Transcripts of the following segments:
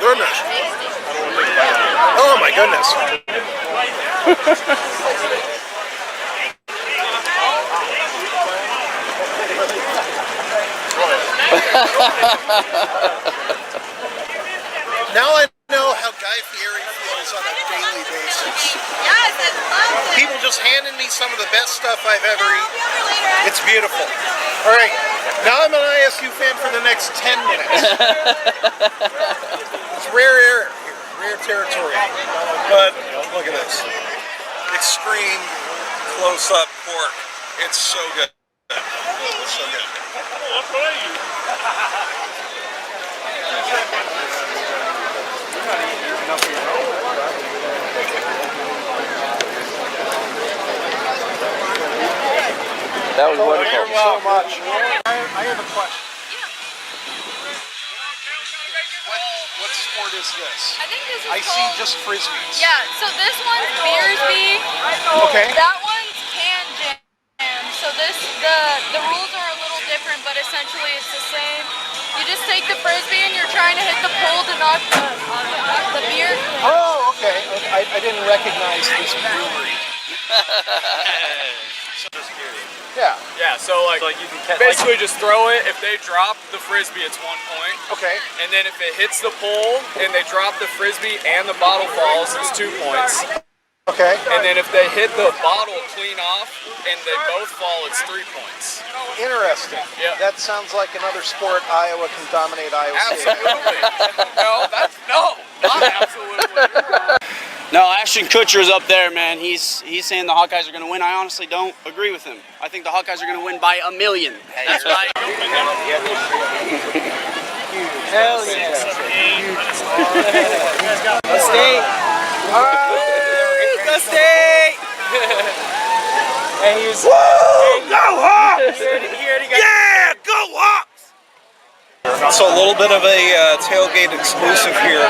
goodness. Oh my goodness. Now I know how Guy Fieri feels on a daily basis. Yes, I love it. People just handing me some of the best stuff I've ever eaten. It's beautiful. All right, now I'm an ISU fan for the next 10 minutes. It's rare air here, rare territory. But look at this. Extreme close-up pork. It's so good. It's so good. That was wonderful. Thank you so much. I have a question. What sport is this? I think this is I see just frisbees. Yeah, so this one's Beersby. Okay. That one's can jam. So the rules are a little different, but essentially it's the same. You just take the frisbee and you're trying to hit the pole to knock the beer. Oh, okay. I didn't recognize this brewery. Just curious. Yeah. Yeah, so like you can basically just throw it. If they drop the frisbee, it's 1 point. Okay. And then if it hits the pole and they drop the frisbee and the bottle falls, it's 2 points. Okay. And then if they hit the bottle clean off and they both fall, it's 3 points. Interesting. Yeah. That sounds like another sport Iowa can dominate Iowa State. Absolutely. No, not absolutely. No, Ashton Kutcher's up there, man. He's saying the Hawkeyes are going to win. I honestly don't agree with him. I think the Hawkeyes are going to win by 1 million. That's right. Hell yeah. Let's stay. Let's stay. And he was. Woo! Go Hawks! Yeah, go Hawks! So a little bit of a tailgate exclusive here,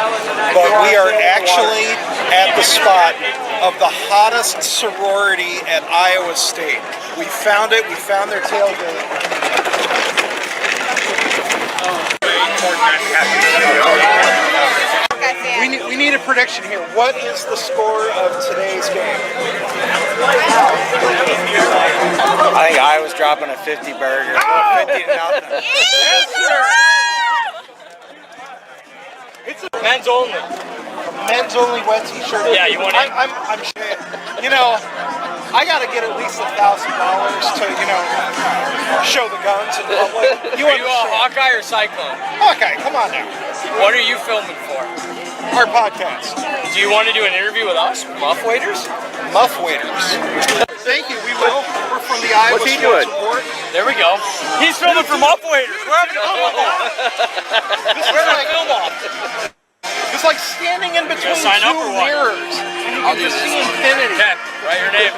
but we are actually at the spot of the hottest sorority at Iowa State. We found it. We found their tailgate. We need a prediction here. What is the score of today's game? I think Iowa's dropping a 50 burger. 50 to nothing. It's a Men's only. men's only wet t-shirt. Yeah, you want it? I'm you know, I gotta get at least $1,000 to, you know, show the guns in public. Are you a Hawkeye or Cyclone? Hawkeye, come on now. What are you filming for? Our podcast. Do you want to do an interview with us, Muff Waiters? Muff Waiters. Thank you, we will. We're from the Iowa What's he Sports doing? Report. There we go. He's filming for Muff Waiters. We're having a film off. This is like film off. It's like standing in between sign up two or what? mirrors. And you can just see infinity. Okay, write your name.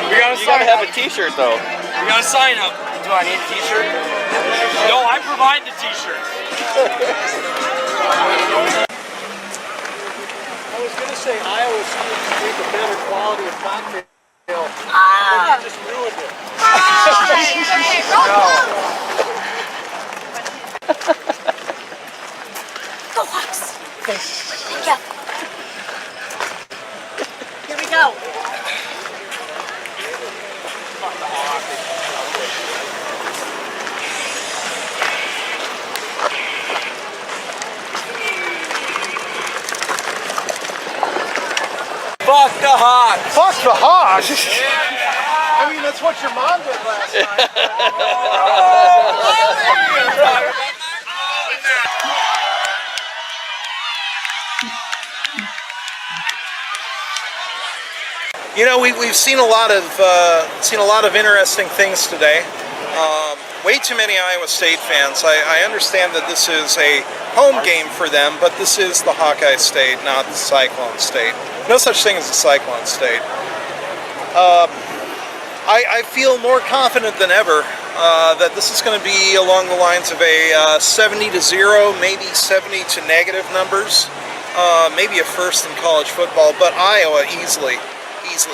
You gotta have a t-shirt though. We got to sign up. Do I need a t-shirt? No, I provide the t-shirt. I was going to say Iowa seems to make a better quality of cocktail. You just ruined it. Go Hawks! Thank you. Here we go. Fuck the Hawks. Fuck the Hawks! I mean, that's what your mom did last night. You know, we've seen a lot of interesting things today. Way too many Iowa State fans. I understand that this is a home game for them, but this is the Hawkeye State, not the Cyclone State. No such thing as a Cyclone State. I feel more confident than ever that this is going to be along the lines of a 70-0, maybe 70 to negative numbers. Maybe a first in college football, but Iowa easily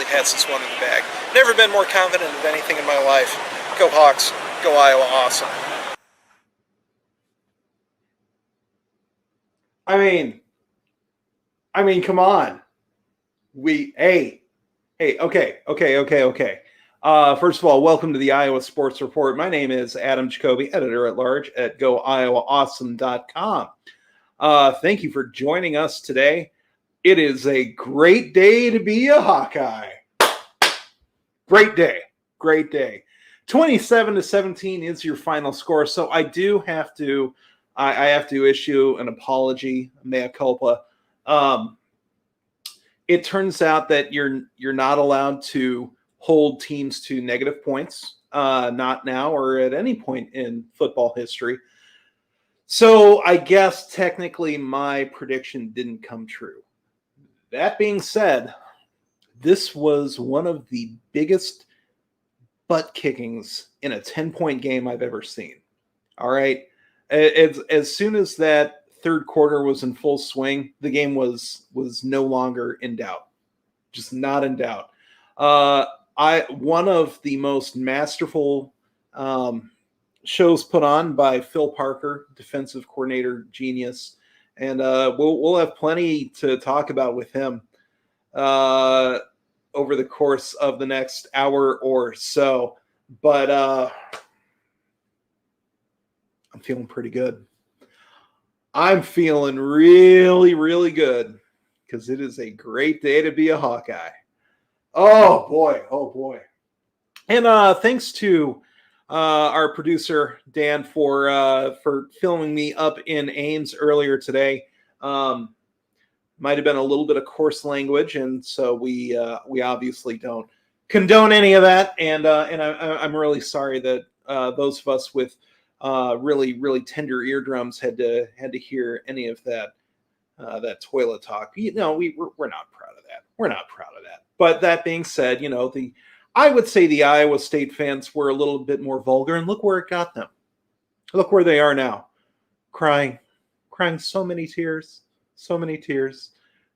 has this one in the bag. Never been more confident of anything in my life. Go Hawks, go Iowa, awesome. I mean, come on. Okay. First of all, welcome to the Iowa Sports Report. My name is Adam Jacobi, editor-at-large at GoIowaAwesome.com. Thank you for joining us today. It is a great day to be a Hawkeye. Great day. 27-17 is your final score. So I do have to, I have to issue an apology, mea culpa. It turns out that you're not allowed to hold teams to negative points, not now or at any point in football history. So I guess technically my prediction didn't come true. That being said, this was one of the biggest butt kickings in a 10-point game I've ever seen. All right. As soon as that third quarter was in full swing, the game was no longer in doubt. Just not in doubt. One of the most masterful shows put on by Phil Parker, defensive coordinator genius, and we'll have plenty to talk about with him over the course of the next hour or so. But I'm feeling pretty good. I'm feeling really, really good because it is a great day to be a Hawkeye. Oh boy. And thanks to our producer Dan for filming me up in Ames earlier today. Might have been a little bit of coarse language, and so we obviously don't condone any of that. And I'm really sorry that those of us with really, really tender eardrums had to hear any of that toilet talk. We're not proud of that. We're not proud of that. But that being said, I would say the Iowa State fans were a little bit more vulgar, and look where it got them. Look where they are now, crying so many tears.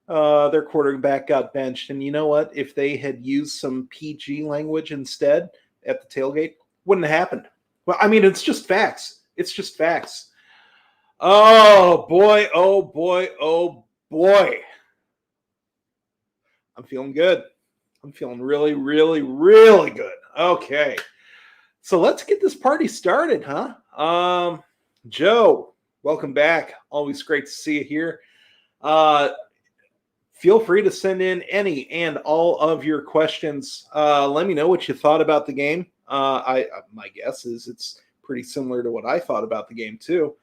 Their quarterback got benched, and you know what? If they had used some PG language instead at the tailgate, wouldn't have happened. Well, I mean, it's just facts. Oh boy. I'm feeling good. I'm feeling really, really, really good. Okay. So let's get this party started, huh? Joe, welcome back. Always great to see you here. Feel free to send in any and all of your questions. Let me know what you thought about the game. My guess is it's pretty similar to what I thought about the game too.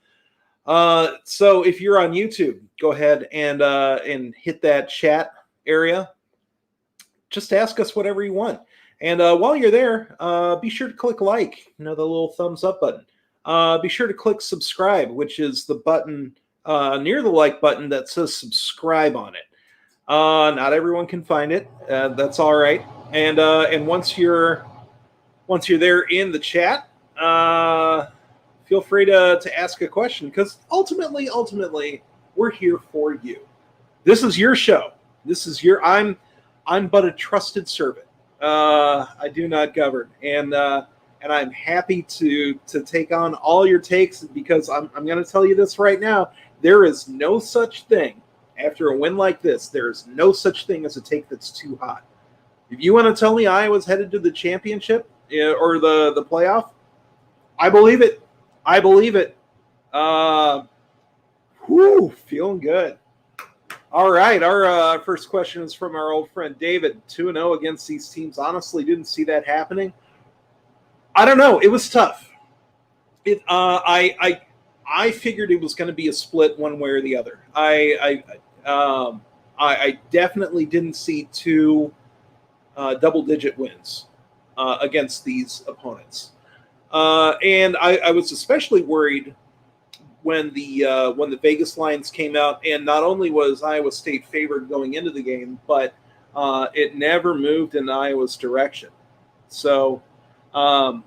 So if you're on YouTube, go ahead and hit that chat area. Just ask us whatever you want. And while you're there, be sure to click like, the little thumbs up button. Be sure to click subscribe, which is the button near the like button that says subscribe on it. Not everyone can find it. That's all right. And once you're there in the chat, feel free to ask a question, because ultimately, we're here for you. This is your show. I'm but a trusted servant. I do not govern, and I'm happy to take on all your takes, because I'm going to tell you this right now: there is no such thing after a win like this. There is no such thing as a take that's too hot. If you want to tell me Iowa's headed to the championship or the playoff, I believe it. Feeling good. All right, our first question is from our old friend David. 2-0 against these teams. Honestly, didn't see that happening. I don't know. It was tough. I figured it was going to be a split one way or the other. I definitely didn't see two double-digit wins against these opponents, and I was especially worried when the Vegas lines came out, and not only was Iowa State favored going into the game, but it never moved in Iowa's direction. So, that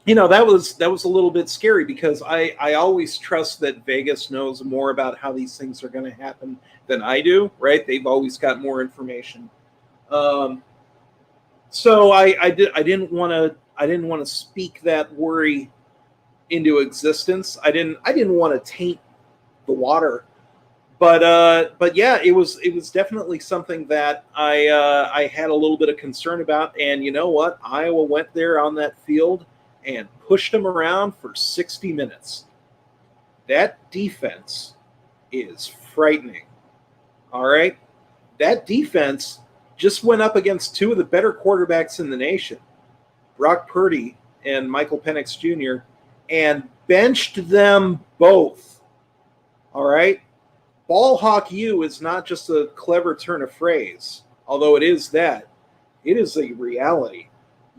was a little bit scary, because I always trust that Vegas knows more about how these things are going to happen than I do, right? They've always got more information. So I didn't want to speak that worry into existence. I didn't want to taint the water. But yeah, it was definitely something that I had a little bit of concern about. And you know what? Iowa went there on that field and pushed them around for 60 minutes. That defense is frightening. All right? That defense just went up against two of the better quarterbacks in the nation, Brock Purdy and Michael Penix Jr., and benched them both. All right? Ball hawk you is not just a clever turn of phrase, although it is that. It is a reality.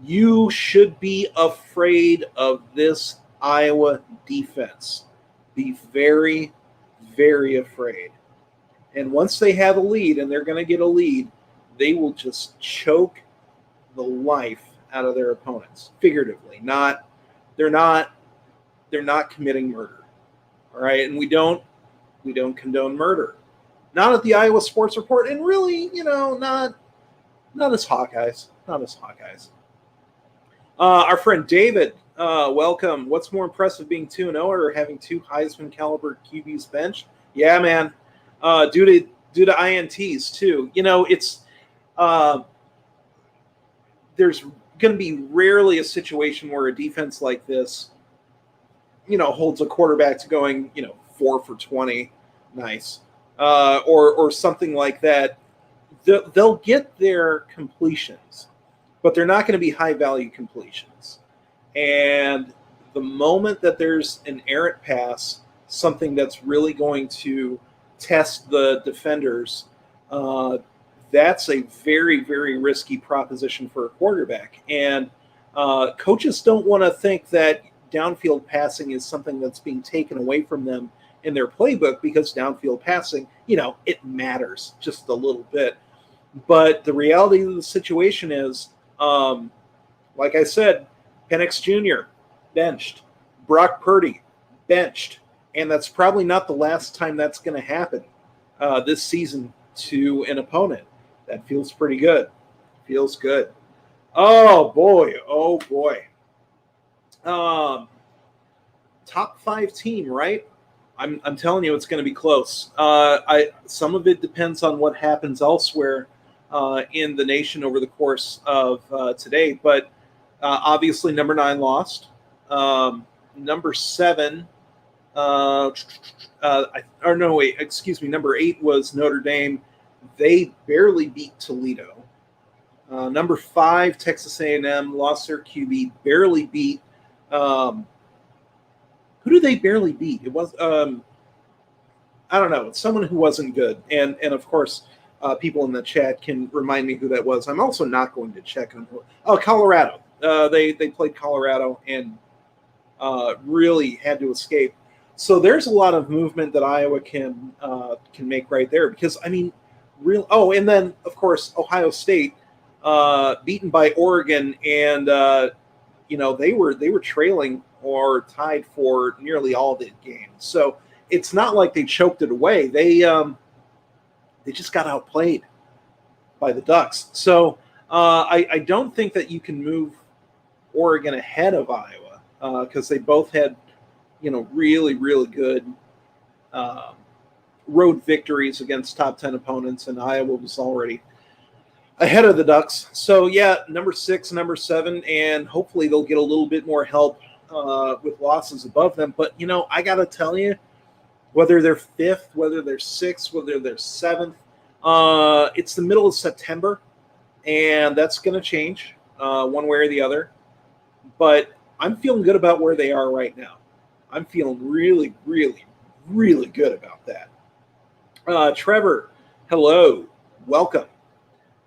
You should be afraid of this Iowa defense. Be very, very afraid. And once they have a lead, and they're going to get a lead, they will just choke the life out of their opponents, figuratively. They're not committing murder. All right, and we don't condone murder. Not at the Iowa Sports Report, and really, not as Hawkeyes. Not as Hawkeyes. Our friend David, welcome. What's more impressive, being 2-0 or having two Heisman caliber QBs benched? Yeah, man. Due to INTs too. It's there's going to be rarely a situation where a defense like this, holds a quarterback to going, 4 for 20, nice, or something like that. They'll get their completions, but they're not going to be high value completions. And the moment that there's an errant pass, something that's really going to test the defenders, that's a very, very risky proposition for a quarterback. And coaches don't want to think that downfield passing is something that's being taken away from them in their playbook, because downfield passing, it matters just a little bit. But the reality of the situation is, like I said, Penix Jr. benched, Brock Purdy benched, and that's probably not the last time that's going to happen this season to an opponent. That feels pretty good. Feels good. Oh boy. Top 5 team, right? I'm telling you, it's going to be close. Some of it depends on what happens elsewhere in the nation over the course of today. But obviously, number 9 lost. Number 7. Number 8 was Notre Dame. They barely beat Toledo. Number 5, Texas A&M, lost their QB, barely beat. Who did they barely beat? It was I don't know. It's someone who wasn't good. And of course, people in the chat can remind me who that was. I'm also not going to check on who. Oh, Colorado. They played Colorado and really had to escape. So there's a lot of movement that Iowa can make right there, because real. Oh, and then of course Ohio State beaten by Oregon, and they were trailing or tied for nearly all the games. So it's not like they choked it away. They just got outplayed by the Ducks. So I don't think that you can move Oregon ahead of Iowa because they both had really, really good road victories against top 10 opponents, and Iowa was already ahead of the Ducks. So yeah, number 6, number 7, and hopefully they'll get a little bit more help with losses above them. But I gotta tell you, whether they're 5th, whether they're 6th, whether they're 7th, it's the middle of September, and that's gonna change one way or the other. But I'm feeling good about where they are right now. I'm feeling really, really, really good about that. Trevor, hello, welcome.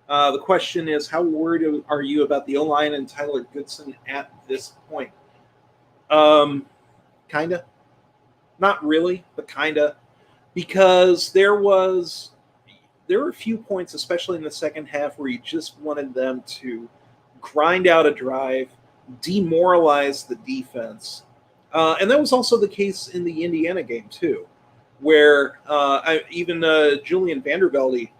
The question is, how worried are you about the O-line and Tyler Goodson at this point? Kinda. Not really, but kinda. Because there were a few points, especially in the second half, where you just wanted them to grind out a drive, demoralize the defense. And that was also the case in the Indiana game, too, where even Julian Vandervelde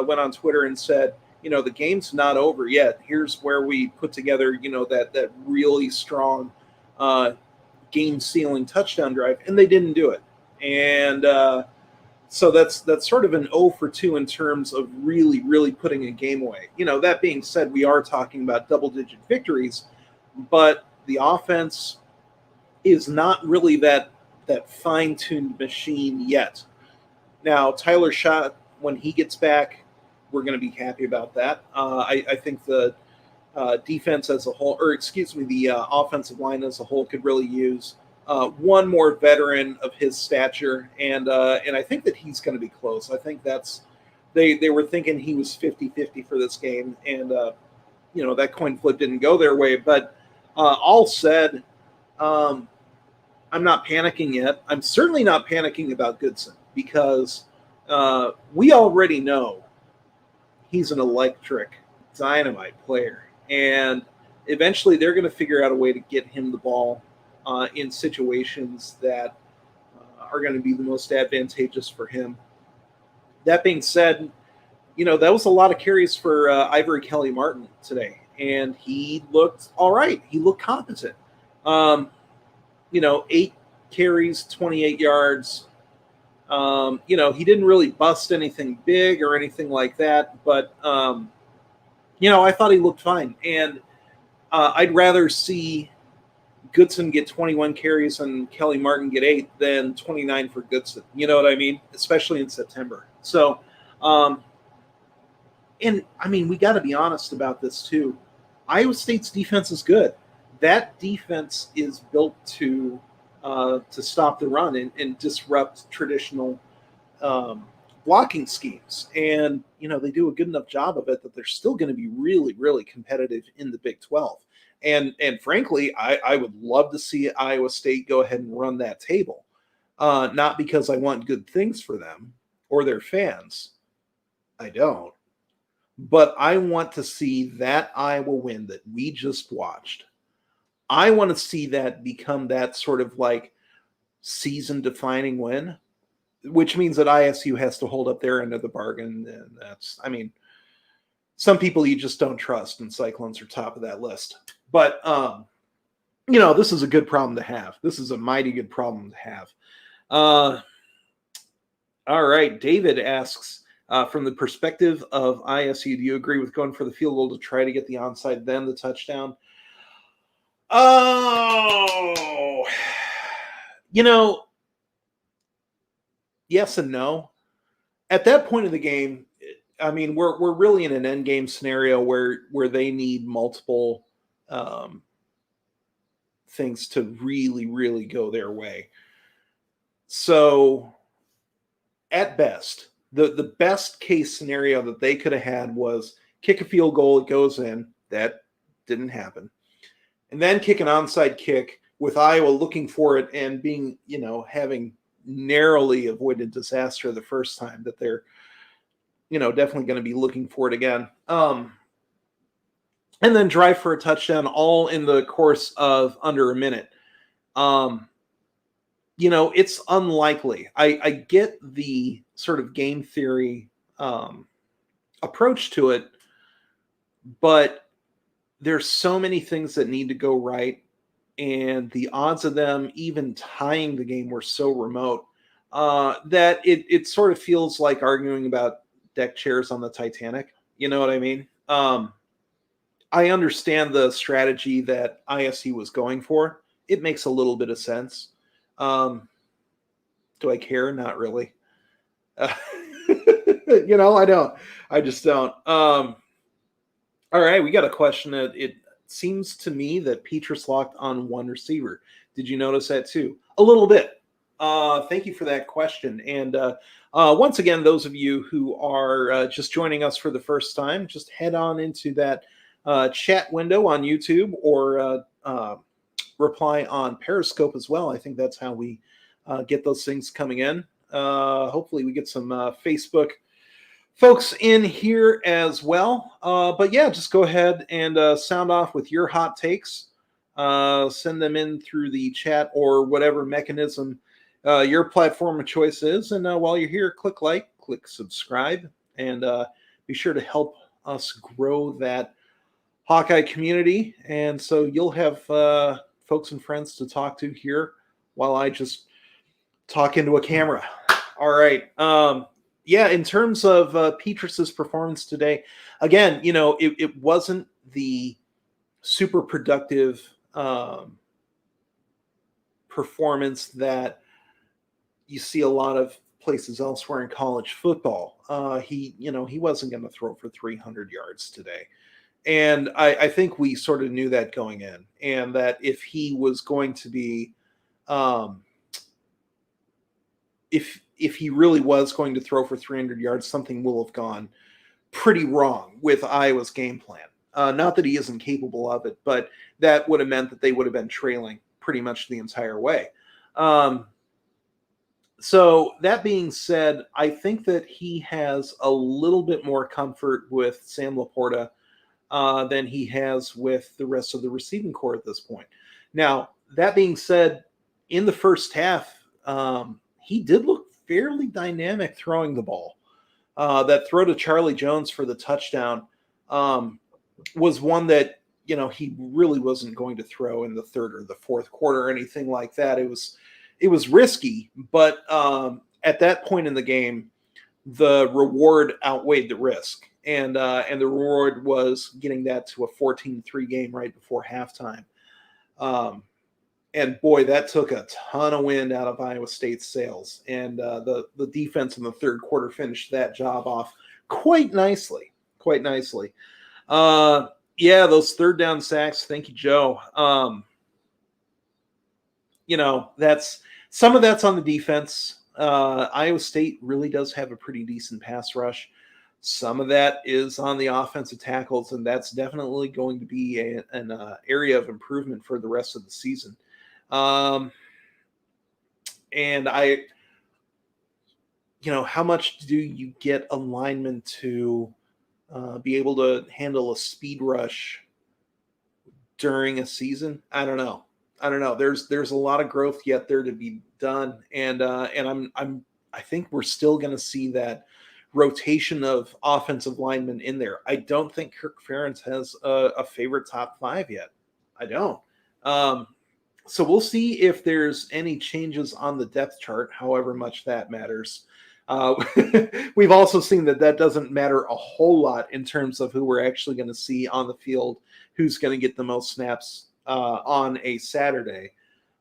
went on Twitter and said, the game's not over yet. Here's where we put together, that really strong game-sealing touchdown drive, and they didn't do it. And so that's sort of an 0 for 2 in terms of really, really putting a game away. That being said, we are talking about double-digit victories, but the offense is not really that fine-tuned machine yet. Now, Tyler Schott, when he gets back, we're going to be happy about that. I think the defense as a whole, the offensive line as a whole could really use one more veteran of his stature, and I think that he's going to be close. I think that's they were thinking he was 50-50 for this game, and that coin flip didn't go their way. But all said, I'm not panicking yet. I'm certainly not panicking about Goodson because we already know he's an electric dynamite player, and eventually they're going to figure out a way to get him the ball in situations that are going to be the most advantageous for him. That being said, that was a lot of carries for Ivory Kelly Martin today, and he looked all right. He looked competent. 8 carries, 28 yards. He didn't really bust anything big or anything like that, but I thought he looked fine. And I'd rather see Goodson get 21 carries and Kelly Martin get 8 than 29 for Goodson. You know what I mean? Especially in September. So, we got to be honest about this too. Iowa State's defense is good. That defense is built to stop the run and disrupt traditional blocking schemes. And, they do a good enough job of it that they're still going to be really, really competitive in the Big 12. And frankly, I would love to see Iowa State go ahead and run that table. Not because I want good things for them or their fans. I don't. But I want to see that Iowa win that we just watched. I want to see that become that sort of like season-defining win, which means that ISU has to hold up their end of the bargain. And that's, some people you just don't trust, and Cyclones are top of that list. But, this is a good problem to have. This is a mighty good problem to have. All right. David asks, from the perspective of ISU, do you agree with going for the field goal to try to get the onside, then the touchdown? Oh, yes and no. At that point of the game, we're really in an end game scenario where they need multiple things to really, really go their way. So, at best, the best case scenario that they could have had was kick a field goal, it goes in. That didn't happen. And then kick an onside kick with Iowa looking for it and being, having narrowly avoided disaster the first time, that they're, definitely going to be looking for it again. And then drive for a touchdown all in the course of under a minute. It's unlikely. I get the sort of game theory approach to it, but there's so many things that need to go right, and the odds of them even tying the game were so remote that it sort of feels like arguing about deck chairs on the Titanic. You know what I mean? I understand the strategy that ISU was going for. It makes a little bit of sense. Do I care? Not really. I don't. I just don't. All right, we got a question. It seems to me that Petrus locked on one receiver. Did you notice that too? A little bit. Thank you for that question. And once again, those of you who are just joining us for the first time, just head on into that chat window on YouTube or reply on Periscope as well. I think that's how we get those things coming in. Hopefully we get some Facebook folks in here as well. But yeah, just go ahead and sound off with your hot takes. Send them in through the chat or whatever mechanism your platform of choice is. And while you're here, click like, click subscribe, and be sure to help us grow that Hawkeye community. And so you'll have folks and friends to talk to here while I just Talk into a camera. All right. Yeah, in terms of Petrus's performance today, again, it wasn't the super productive performance that you see a lot of places elsewhere in college football. He wasn't going to throw for 300 yards today. And I think we sort of knew that going in, and that if he was going to be, if he really was going to throw for 300 yards, something will have gone pretty wrong with Iowa's game plan. Not that he isn't capable of it, but that would have meant that they would have been trailing pretty much the entire way. So that being said, I think that he has a little bit more comfort with Sam Laporta than he has with the rest of the receiving corps at this point. Now, that being said, in the first half, he did look fairly dynamic throwing the ball. That throw to Charlie Jones for the touchdown was one that, he really wasn't going to throw in the third or the fourth quarter or anything like that. It was risky, but at that point in the game, the reward outweighed the risk. And the reward was getting that to a 14-3 game right before halftime. And boy, that took a ton of wind out of Iowa State's sails. And the defense in the third quarter finished that job off quite nicely. Yeah, those third down sacks. Thank you, Joe. That's some of that's on the defense. Iowa State really does have a pretty decent pass rush. Some of that is on the offensive tackles, and that's definitely going to be an area of improvement for the rest of the season. And how much do you get a lineman to be able to handle a speed rush during a season? I don't know. There's a lot of growth yet there to be done, and I think we're still going to see that rotation of offensive linemen in there. I don't think Kirk Ferentz has a favorite top 5 yet. I don't. So we'll see if there's any changes on the depth chart, however much that matters. We've also seen that doesn't matter a whole lot in terms of who we're actually going to see on the field, who's going to get the most snaps on a Saturday.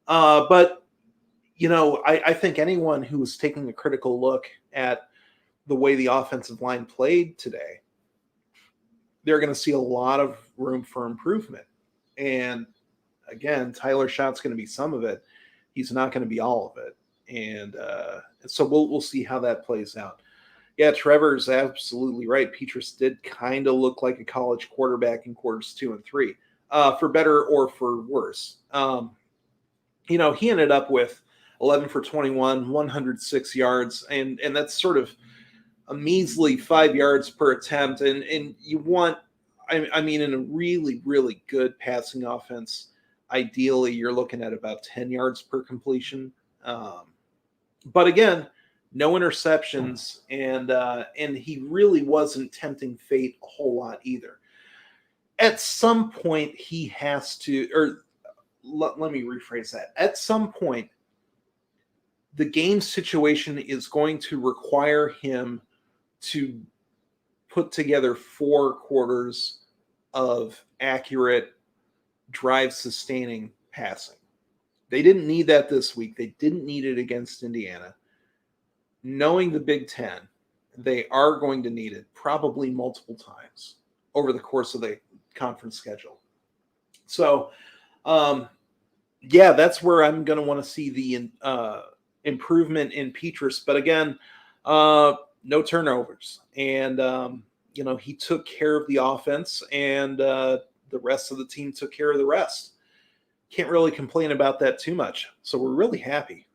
But, I think anyone who is taking a critical look at the way the offensive line played today, they're going to see a lot of room for improvement. And again, Tyler Schott's going to be some of it. He's not going to be all of it. And so we'll see how that plays out. Yeah, Trevor's absolutely right. Petrus did kind of look like a college quarterback in quarters 2 and 3, for better or for worse. He ended up with 11 for 21, 106 yards, and that's sort of a measly 5 yards per attempt. And you want, in a really, really good passing offense, ideally you're looking at about 10 yards per completion. But again, no interceptions, and he really wasn't tempting fate a whole lot either. At some point, he has to, or let me rephrase that. At some point, the game situation is going to require him to put together 4 quarters of accurate drive-sustaining passing. They didn't need that this week. They didn't need it against Indiana. Knowing the Big Ten, they are going to need it probably multiple times over the course of the conference schedule. So, that's where I'm going to want to see the improvement in Petrus. But again, no turnovers. And, he took care of the offense, and the rest of the team took care of the rest. Can't really complain about that too much. So we're really happy.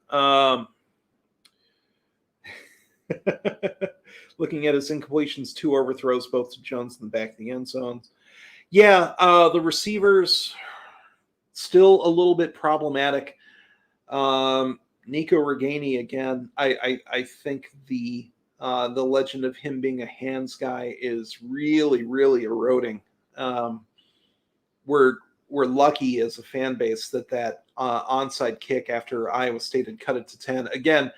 Looking at his incompletions, 2 overthrows, both to Jones in the back of the end zones. Yeah, the receivers still a little bit problematic. Nico Reganey, again, I think the legend of him being a hands guy is really, really eroding. We're we're lucky as a fan base that onside kick after Iowa State had cut it to 10. Again,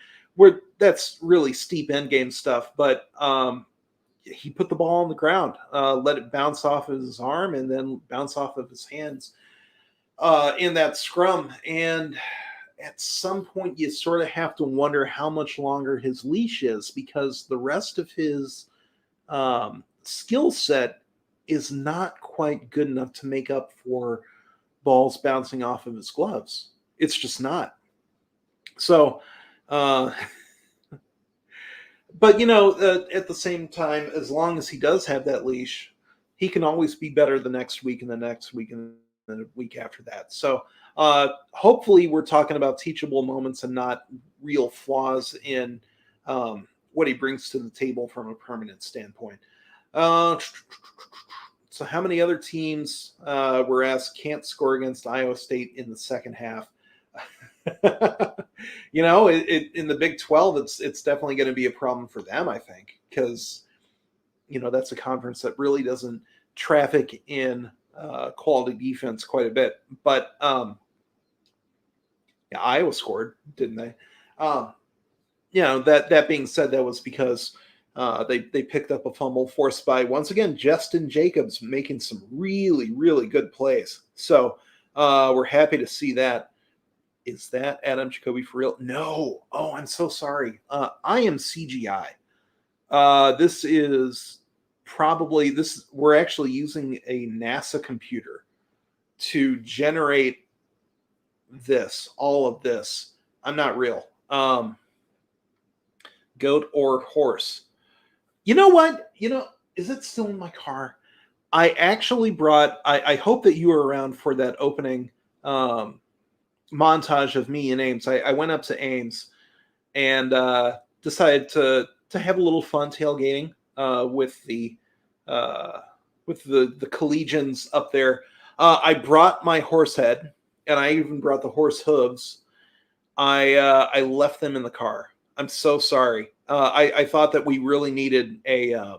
that's really steep end game stuff, but he put the ball on the ground, let it bounce off of his arm and then bounce off of his hands in that scrum. And at some point you sort of have to wonder how much longer his leash is, because the rest of his skill set is not quite good enough to make up for balls bouncing off of his gloves. It's just not. So, but at the same time, as long as he does have that leash, he can always be better the next week and the next week and the week after that. So hopefully we're talking about teachable moments and not real flaws in what he brings to the table from a permanent standpoint. So how many other teams were asked can't score against Iowa State in the second half? In the Big 12, it's definitely going to be a problem for them, I think, because, that's a conference that really doesn't traffic in quality defense quite a bit. But, Iowa scored, didn't they? That being said, that was because they picked up a fumble forced by, once again, Justin Jacobs making some really, really good plays. So we're happy to see that. Is that Adam Jacobi for real? No. Oh, I'm so sorry. I am CGI. We're actually using a NASA computer to generate all of this. I'm not real. Goat or horse. You know what? Is it still in my car? I actually I hope that you were around for that opening montage of me and Ames. I went up to Ames and decided to have a little fun tailgating with the collegians up there. I brought my horse head, and I even brought the horse hooves. I left them in the car. I'm so sorry. I thought that we really needed a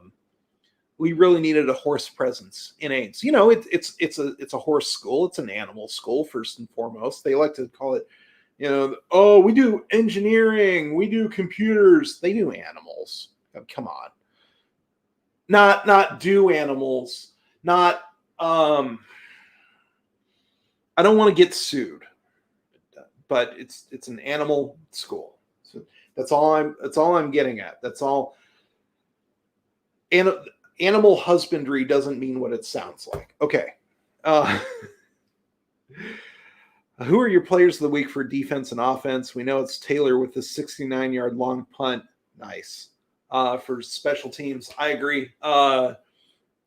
horse presence in Ames. It's a horse school. It's an animal school first and foremost. They like to call it, we do engineering, we do computers. They do animals. Come on. Not do animals. Not. I don't want to get sued, but it's an animal school. So that's all I'm getting at. That's all. And animal husbandry doesn't mean what it sounds like. Okay. Who are your players of the week for defense and offense? We know it's Taylor with the 69-yard long punt. Nice. For special teams, I agree.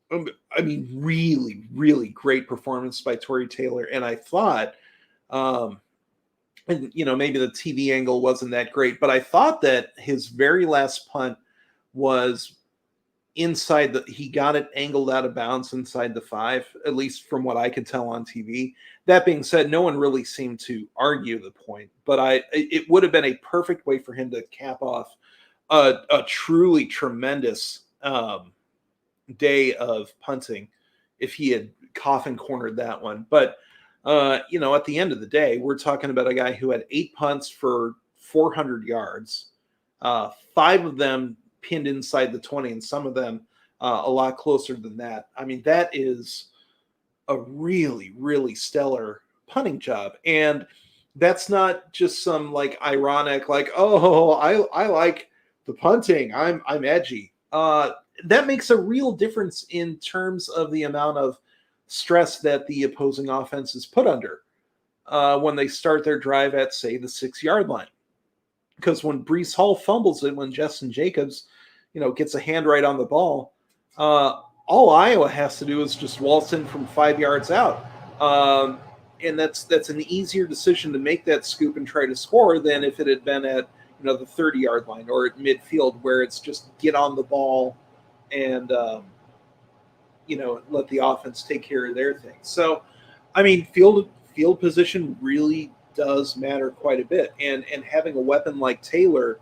Really, really great performance by Tory Taylor. And I thought, maybe the TV angle wasn't that great, but I thought that his very last punt was inside he got it angled out of bounds inside the 5, at least from what I could tell on TV. That being said, no one really seemed to argue the point, but it would have been a perfect way for him to cap off a truly tremendous day of punting if he had coffin cornered that one. But at the end of the day, we're talking about a guy who had 8 punts for 400 yards, 5 of them pinned inside the 20, and some of them a lot closer than that. I mean, that is a really, really stellar punting job. And that's not just some ironic, I like the punting. I'm edgy. That makes a real difference in terms of the amount of stress that the opposing offense is put under when they start their drive at, say, the 6-yard line. Because when Breece Hall fumbles it, when Justin Jacobs, gets a hand right on the ball, all Iowa has to do is just waltz in from 5 yards out. And that's an easier decision to make that scoop and try to score than if it had been at, the 30-yard line or at midfield, where it's just get on the ball and, let the offense take care of their thing. So, field position really does matter quite a bit. And having a weapon like Taylor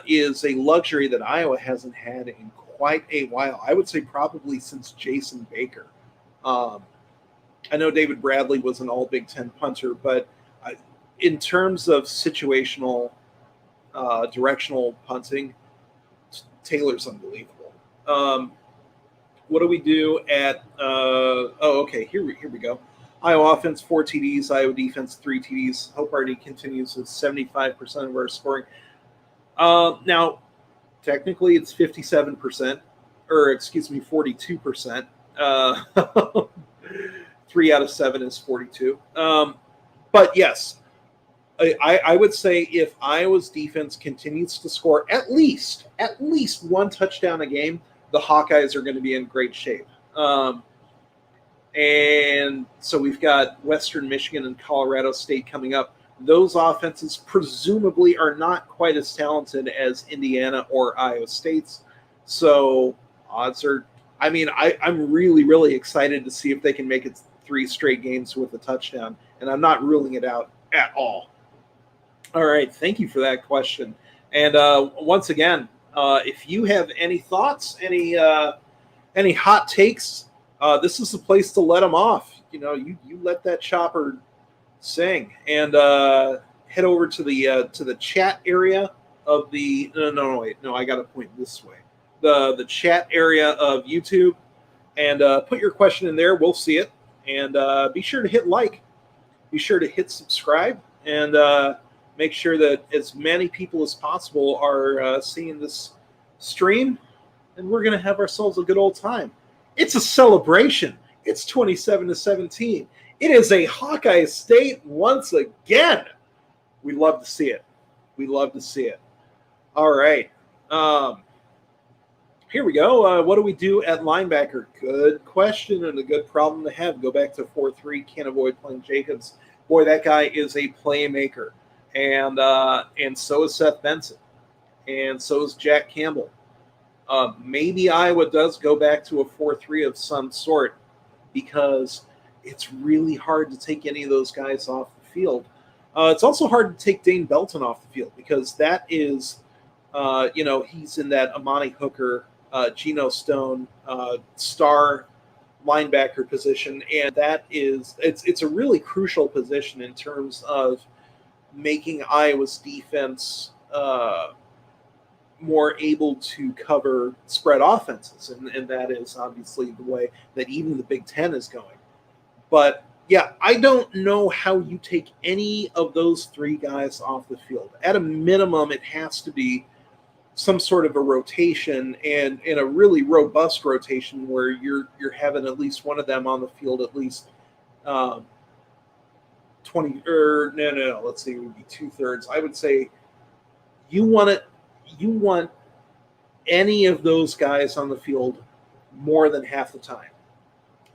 is a luxury that Iowa hasn't had in quite a while. I would say probably since Jason Baker. I know David Bradley was an all Big Ten punter, but in terms of situational, directional punting, Taylor's unbelievable. What do we do at? Okay. Here we go. Iowa offense 4 TDs, Iowa defense 3 TDs. Hope Hardy continues with 75% of our scoring. Now, technically, it's 57%, or excuse me, 42%. 3 out of 7 is 42. But yes, I would say if Iowa's defense continues to score at least one touchdown a game, the Hawkeyes are going to be in great shape. And so we've got Western Michigan and Colorado State coming up. Those offenses presumably are not quite as talented as Indiana or Iowa State's. So odds are, I'm really, really excited to see if they can make it 3 straight games with a touchdown. And I'm not ruling it out at all. All right. Thank you for that question. And once again, if you have any thoughts, any hot takes, this is the place to let them off. You let that chopper sing, and head over to the chat area of the no, I got to point this way. The chat area of YouTube, and put your question in there. We'll see it, and be sure to hit like, be sure to hit subscribe, and make sure that as many people as possible are seeing this stream, and we're going to have ourselves a good old time. It's a celebration. It's 27-17. It is a Hawkeye State once again. We love to see it. We love to see it. All right. Here we go. What do we do at linebacker? Good question and a good problem to have. Go back to 4-3. Can't avoid playing Jacobs. Boy, that guy is a playmaker. And so is Seth Benson. And so is Jack Campbell. Maybe Iowa does go back to a 4-3 of some sort, because it's really hard to take any of those guys off the field. It's also hard to take Dane Belton off the field, because that is, he's in that Amani Hooker, Geno Stone, star linebacker position, and that is it's a really crucial position in terms of making Iowa's defense more able to cover spread offenses, and that is obviously the way that even the Big Ten is going. But yeah, I don't know how you take any of those 3 guys off the field. At a minimum, it has to be some sort of a rotation, and in a really robust rotation where you're having at least one of them on the field at least 20 or no, let's see, it would be 2/3. I would say you want any of those guys on the field more than half the time.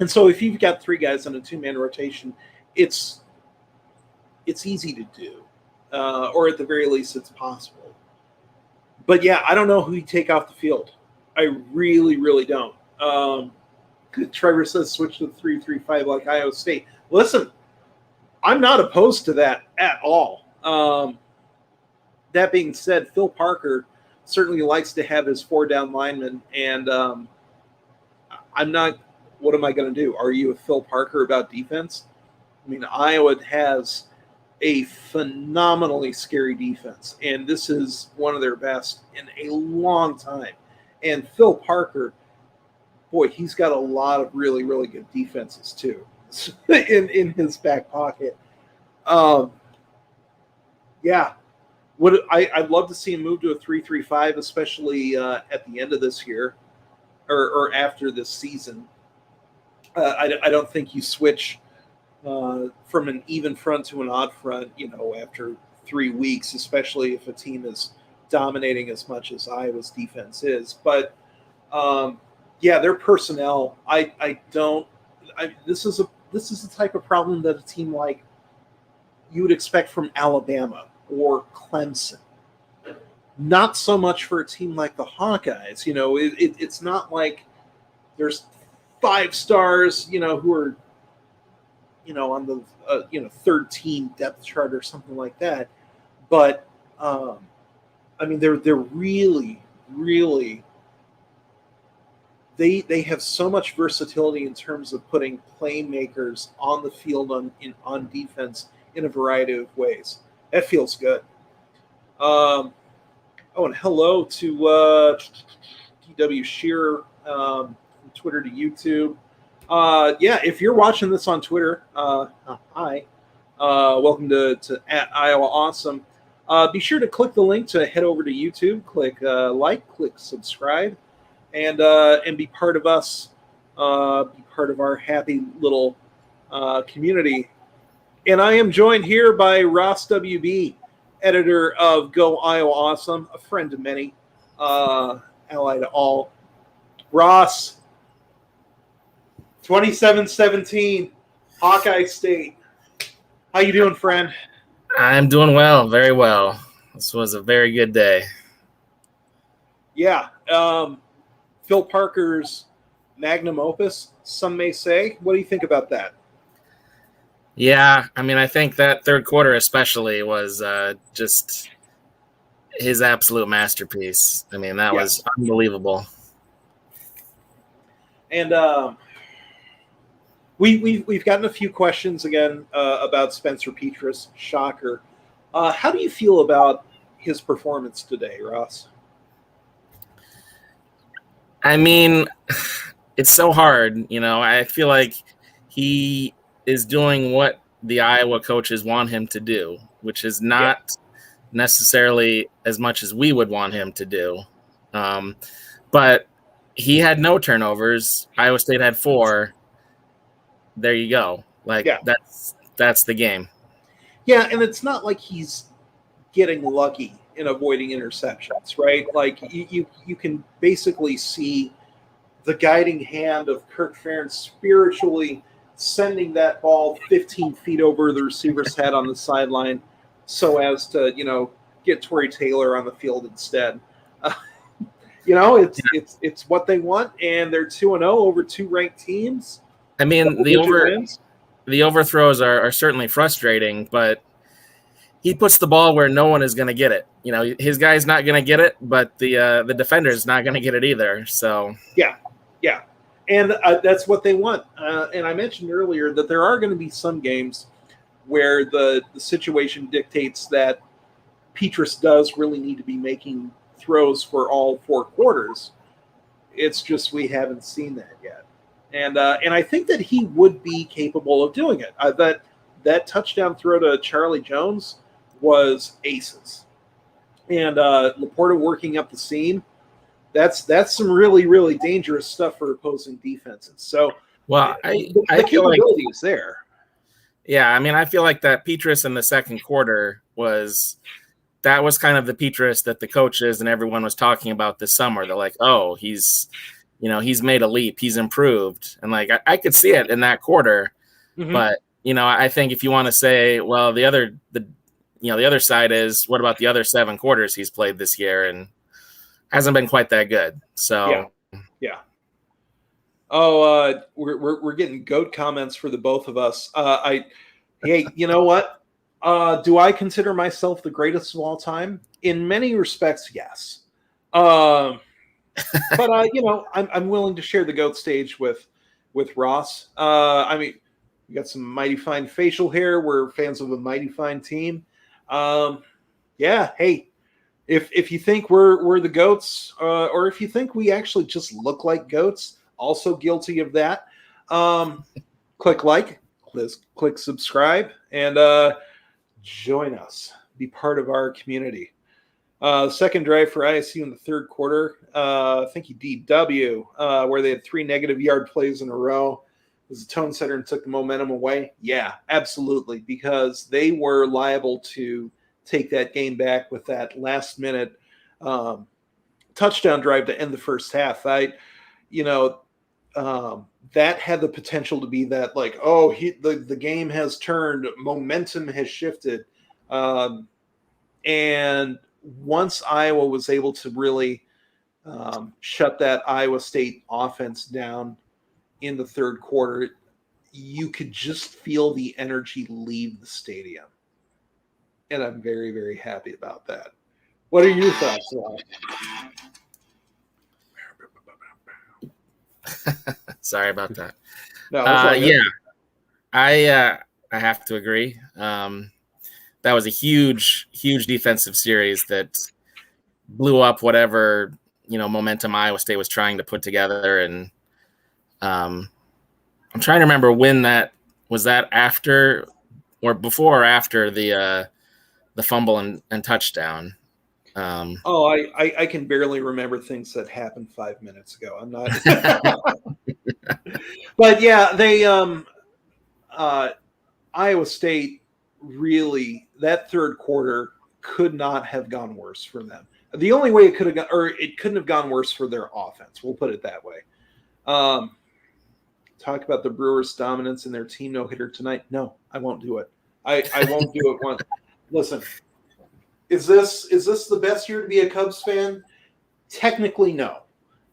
And so if you've got 3 guys on a 2-man rotation, it's easy to do, or at the very least, it's possible. But yeah, I don't know who you take off the field. I really, really don't. Trevor says switch to 3-3-5 like Iowa State. Listen, I'm not opposed to that at all. That being said, Phil Parker certainly likes to have his 4-down linemen, and I'm not. What am I going to do? Are you a Phil Parker about defense? I mean, Iowa has a phenomenally scary defense, and this is one of their best in a long time. And Phil Parker, boy, he's got a lot of really, really good defenses too in his back pocket. Yeah. I'd love to see him move to a 3-3-5, especially at the end of this year or after this season. I don't think you switch from an even front to an odd front, after 3 weeks, especially if a team is dominating as much as Iowa's defense is. But their personnel, this is the type of problem that a team like you would expect from Alabama or Clemson. Not so much for a team like the Hawkeyes. It's not like there's 5 stars, who are, on the, third team depth chart or something like that. But, they're really, really they have so much versatility in terms of putting playmakers on the field on defense in a variety of ways. That feels good. And hello to DW Shearer, from Twitter to YouTube. If you're watching this on Twitter, hi. Welcome to at Iowa Awesome. Be sure to click the link to head over to YouTube. Click like, click subscribe, and be part of us. Be part of our happy little community. And I am joined here by Ross WB, editor of Go Iowa Awesome, a friend to many, ally to all. Ross, 27-17, Hawkeye State. How you doing, friend? I'm doing well, very well. This was a very good day. Yeah. Phil Parker's magnum opus, some may say. What do you think about that? Yeah, I mean, I think that third quarter especially was just his absolute masterpiece. I mean, that was unbelievable. And we've gotten a few questions again about Spencer Petras. Shocker. How do you feel about his performance today, Ross? I mean, it's so hard. I feel like he is doing what the Iowa coaches want him to do, which is not necessarily as much as we would want him to do. But he had no turnovers. Iowa State had 4. There you go. That's the game. Yeah, and it's not like he's getting lucky in avoiding interceptions, right? Like you can basically see the guiding hand of Kirk Ferentz spiritually sending that ball 15 feet over the receiver's head on the sideline so as to, get Torrey Taylor on the field instead. It's what they want, and they're 2-0 over 2 ranked teams. I mean, the overthrows are certainly frustrating, but he puts the ball where no one is going to get it. His guy's not going to get it, but the defender's not going to get it either. So yeah, and that's what they want. And I mentioned earlier that there are going to be some games where the situation dictates that Petras does really need to be making throws for all 4 quarters. It's just we haven't seen that yet. And I think that he would be capable of doing it. That touchdown throw to Charlie Jones was aces. And Laporta working up the seam, that's some really, really dangerous stuff for opposing defenses. So the capability is there. Yeah, I mean, I feel like that Petras in the second quarter was kind of the Petras that the coaches and everyone was talking about this summer. They're like, oh, he's made a leap, he's improved. And I could see it in that quarter. Mm-hmm. But, I think if you want to say, well, the other side is, what about the other 7 quarters he's played this year? And hasn't been quite that good. So yeah. Oh, we're getting GOAT comments for the both of us. Hey, you know what? Do I consider myself the greatest of all time? In many respects, yes. But I'm willing to share the GOAT stage with Ross. I mean, we got some mighty fine facial hair. We're fans of a mighty fine team. Hey, if you think we're the GOATs, or if you think we actually just look like GOATs, also guilty of that. Click like, click subscribe, and join us. Be part of our community. Second drive for ISU in the third quarter. Thank you, DW, where they had 3 negative yard plays in a row. Was the tone setter and took the momentum away? Yeah, absolutely, because they were liable to take that game back with that last-minute touchdown drive to end the first half. That had the potential to be that, the game has turned, momentum has shifted, and once Iowa was able to really shut that Iowa State offense down in the third quarter, you could just feel the energy leave the stadium. And I'm very, very happy about that. What are your thoughts, Rob? Sorry about that. No, it's all good. Yeah, I have to agree. That was a huge defensive series that blew up whatever momentum Iowa State was trying to put together. And I'm trying to remember when that was. That after or before or after the fumble and touchdown. I can barely remember things that happened 5 minutes ago. I'm not. But yeah, they Iowa State really, that third quarter could not have gone worse for them. The only way it could have gone, or it couldn't have gone worse for their offense. We'll put it that way. Talk about the Brewers' dominance in their team no-hitter tonight. No, I won't do it. I won't do it once. Listen, is this the best year to be a Cubs fan? Technically, no.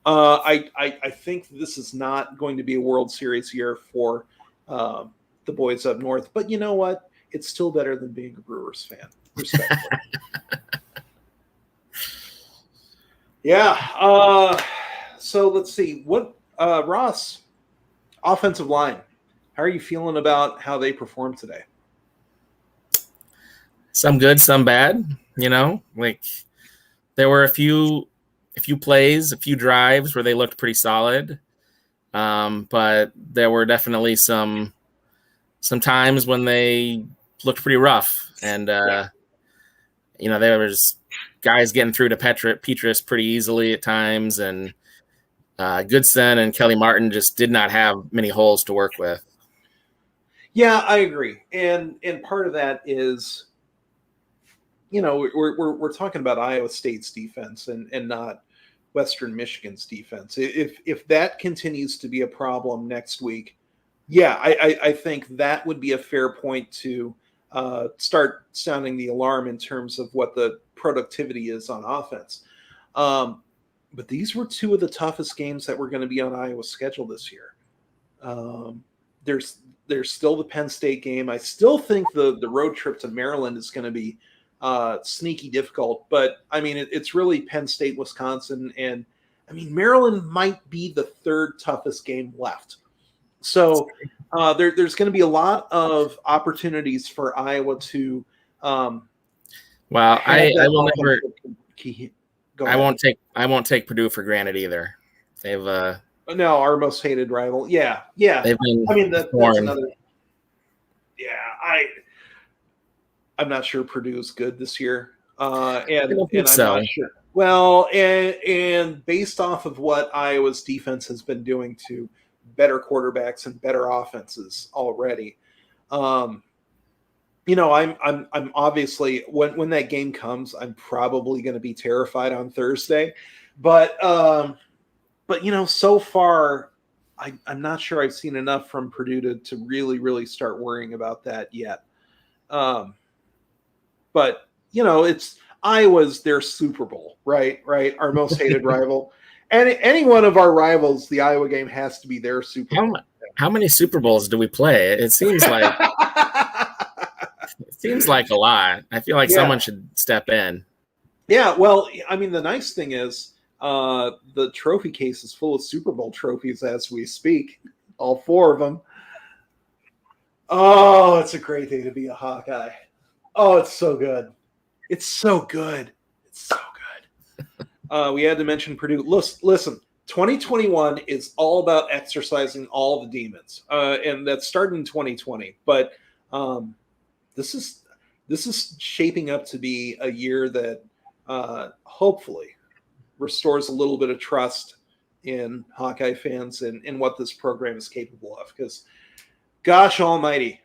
I think this is not going to be a World Series year for the boys up north. But you know what? It's still better than being a Brewers fan. Respectfully. Yeah. So let's see. What Ross, offensive line. How are you feeling about how they performed today? Some good, some bad. Like there were a few plays, a few drives where they looked pretty solid. But there were definitely some times when they looked pretty rough. And, there was guys getting through to Petrus pretty easily at times. And Goodson and Kelly Martin just did not have many holes to work with. Yeah, I agree. And part of that is, we're talking about Iowa State's defense and not Western Michigan's defense. If that continues to be a problem next week, yeah, I think that would be a fair point to start sounding the alarm in terms of what the productivity is on offense. But these were two of the toughest games that were going to be on Iowa's schedule this year. There's still the Penn State game. I still think the road trip to Maryland is going to be sneaky difficult, but I mean, it's really Penn State, Wisconsin, and I mean, Maryland might be the third toughest game left. So there's going to be a lot of opportunities for Iowa to. I will never. I won't take Purdue for granted either. They've no, our most hated rival. Yeah. They've been. I mean, that's another. Yeah, I'm not sure Purdue's good this year, and I'm not sure. Well, and based off of what Iowa's defense has been doing to better quarterbacks and better offenses already, I'm obviously when that game comes, I'm probably going to be terrified on Thursday, but so far, I'm not sure I've seen enough from Purdue to really start worrying about that yet. But it's Iowa's their Super Bowl, right? Our most hated rival. And any one of our rivals, the Iowa game has to be their Super Bowl. How many Super Bowls do we play? It seems like a lot. I feel like someone should step in. Yeah, well, I mean, the nice thing is the trophy case is full of Super Bowl trophies as we speak, all 4 of them. Oh, it's a great day to be a Hawkeye. Oh, it's so good. It's so good. We had to mention Purdue. Listen, 2021 is all about exercising all the demons, and that started in 2020. But this is shaping up to be a year that hopefully restores a little bit of trust in Hawkeye fans and what this program is capable of. Because, gosh almighty,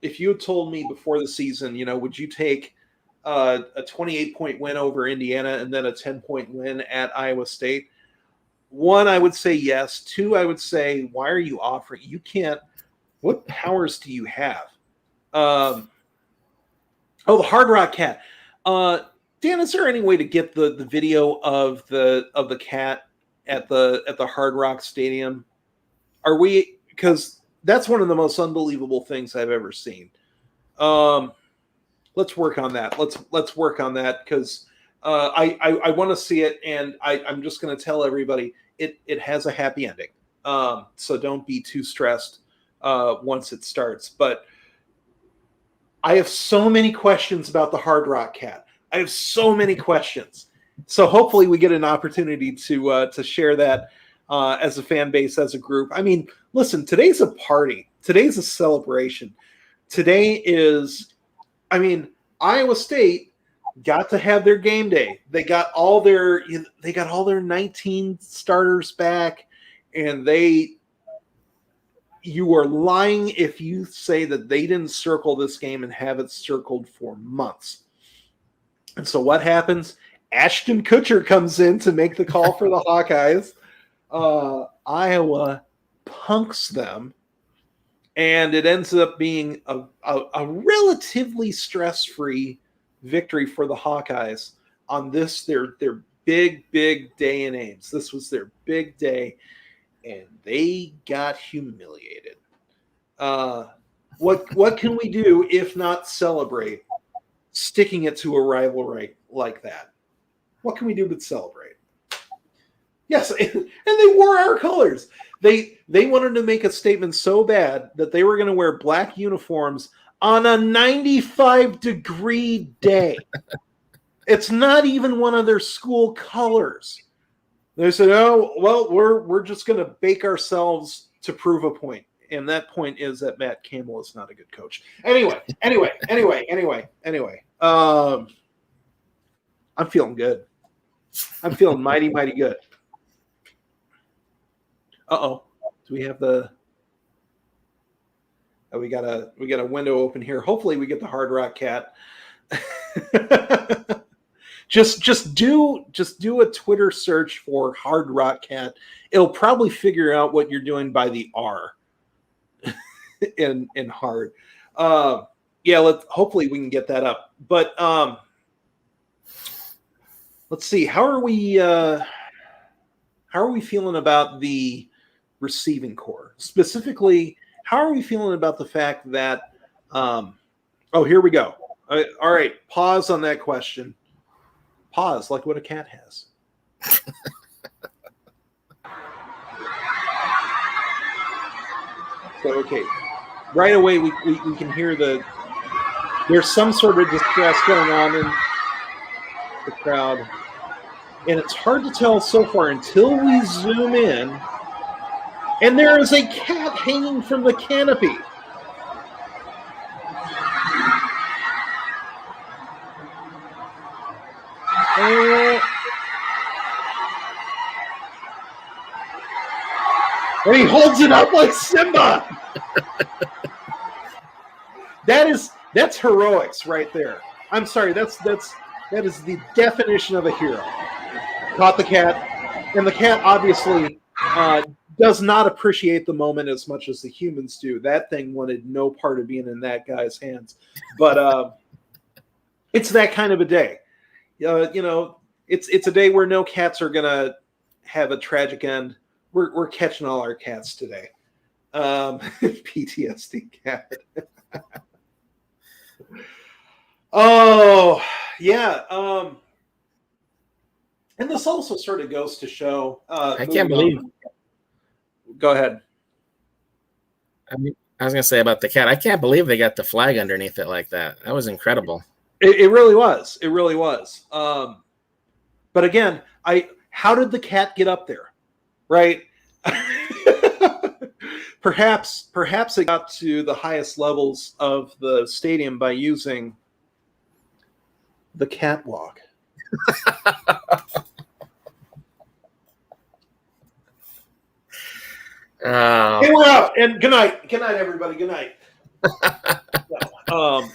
if you had told me before the season, would you take a 28-point win over Indiana and then a 10-point win at Iowa State? 1, I would say yes. 2, I would say, why are you offering? You can't. What powers do you have? The Hard Rock cat. Dan, is there any way to get the video of the cat at the Hard Rock Stadium? Because that's one of the most unbelievable things I've ever seen. Let's work on that. Let's work on that because I want to see it, and I'm just going to tell everybody it has a happy ending. So don't be too stressed once it starts. But I have so many questions about the Hard Rock Cat. I have so many questions. So hopefully we get an opportunity to share that as a fan base, as a group. I mean, listen, today's a party. Today's a celebration. Today is, I mean, Iowa State got to have their game day. They got all their 19 starters back, and you are lying if you say that they didn't circle this game and have it circled for months. And so what happens? Ashton Kutcher comes in to make the call for the Hawkeyes. Iowa punks them, and it ends up being a relatively stress-free victory for the Hawkeyes on this, their big day in Ames. This was their big day, and they got humiliated. What can we do if not celebrate sticking it to a rivalry like that? What can we do but celebrate? Yes, and they wore our colors. They wanted to make a statement so bad that they were going to wear black uniforms on a 95-degree day. It's not even one of their school colors. They said, "Oh, well, we're just going to bake ourselves to prove a point." And that point is that Matt Campbell is not a good coach. Anyway. I'm feeling good. I'm feeling mighty good. Uh-oh. Do we have the... Oh, we got a window open here. Hopefully we get the Hard Rock Cat. just do a Twitter search for Hard Rock Cat. It'll probably figure out what you're doing by the R in hard. Hopefully we can get that up. But let's see. How are we feeling about the receiving core? Specifically, how are we feeling about the fact that here we go. All right, pause on that question. Pause, like what a cat has. So, okay. Right away, we can hear there's some sort of distress going on in the crowd. And it's hard to tell so far until we zoom in. And there is a cat hanging from the canopy. And he holds it up like Simba. That's heroics right there. I'm sorry, that is the definition of a hero. Caught the cat, and the cat obviously does not appreciate the moment as much as the humans do. That thing wanted no part of being in that guy's hands. But it's that kind of a day. It's a day where no cats are gonna have a tragic end. We're catching all our cats today. PTSD cat. Oh yeah. And this also sort of goes to show. I can't believe. Go ahead. I was going to say about the cat. I can't believe they got the flag underneath it like that. That was incredible. It really was. It really was. But again, how did the cat get up there? Right? Perhaps it got to the highest levels of the stadium by using the catwalk. Hey, we're out. And good night. Good night, everybody. Good night. One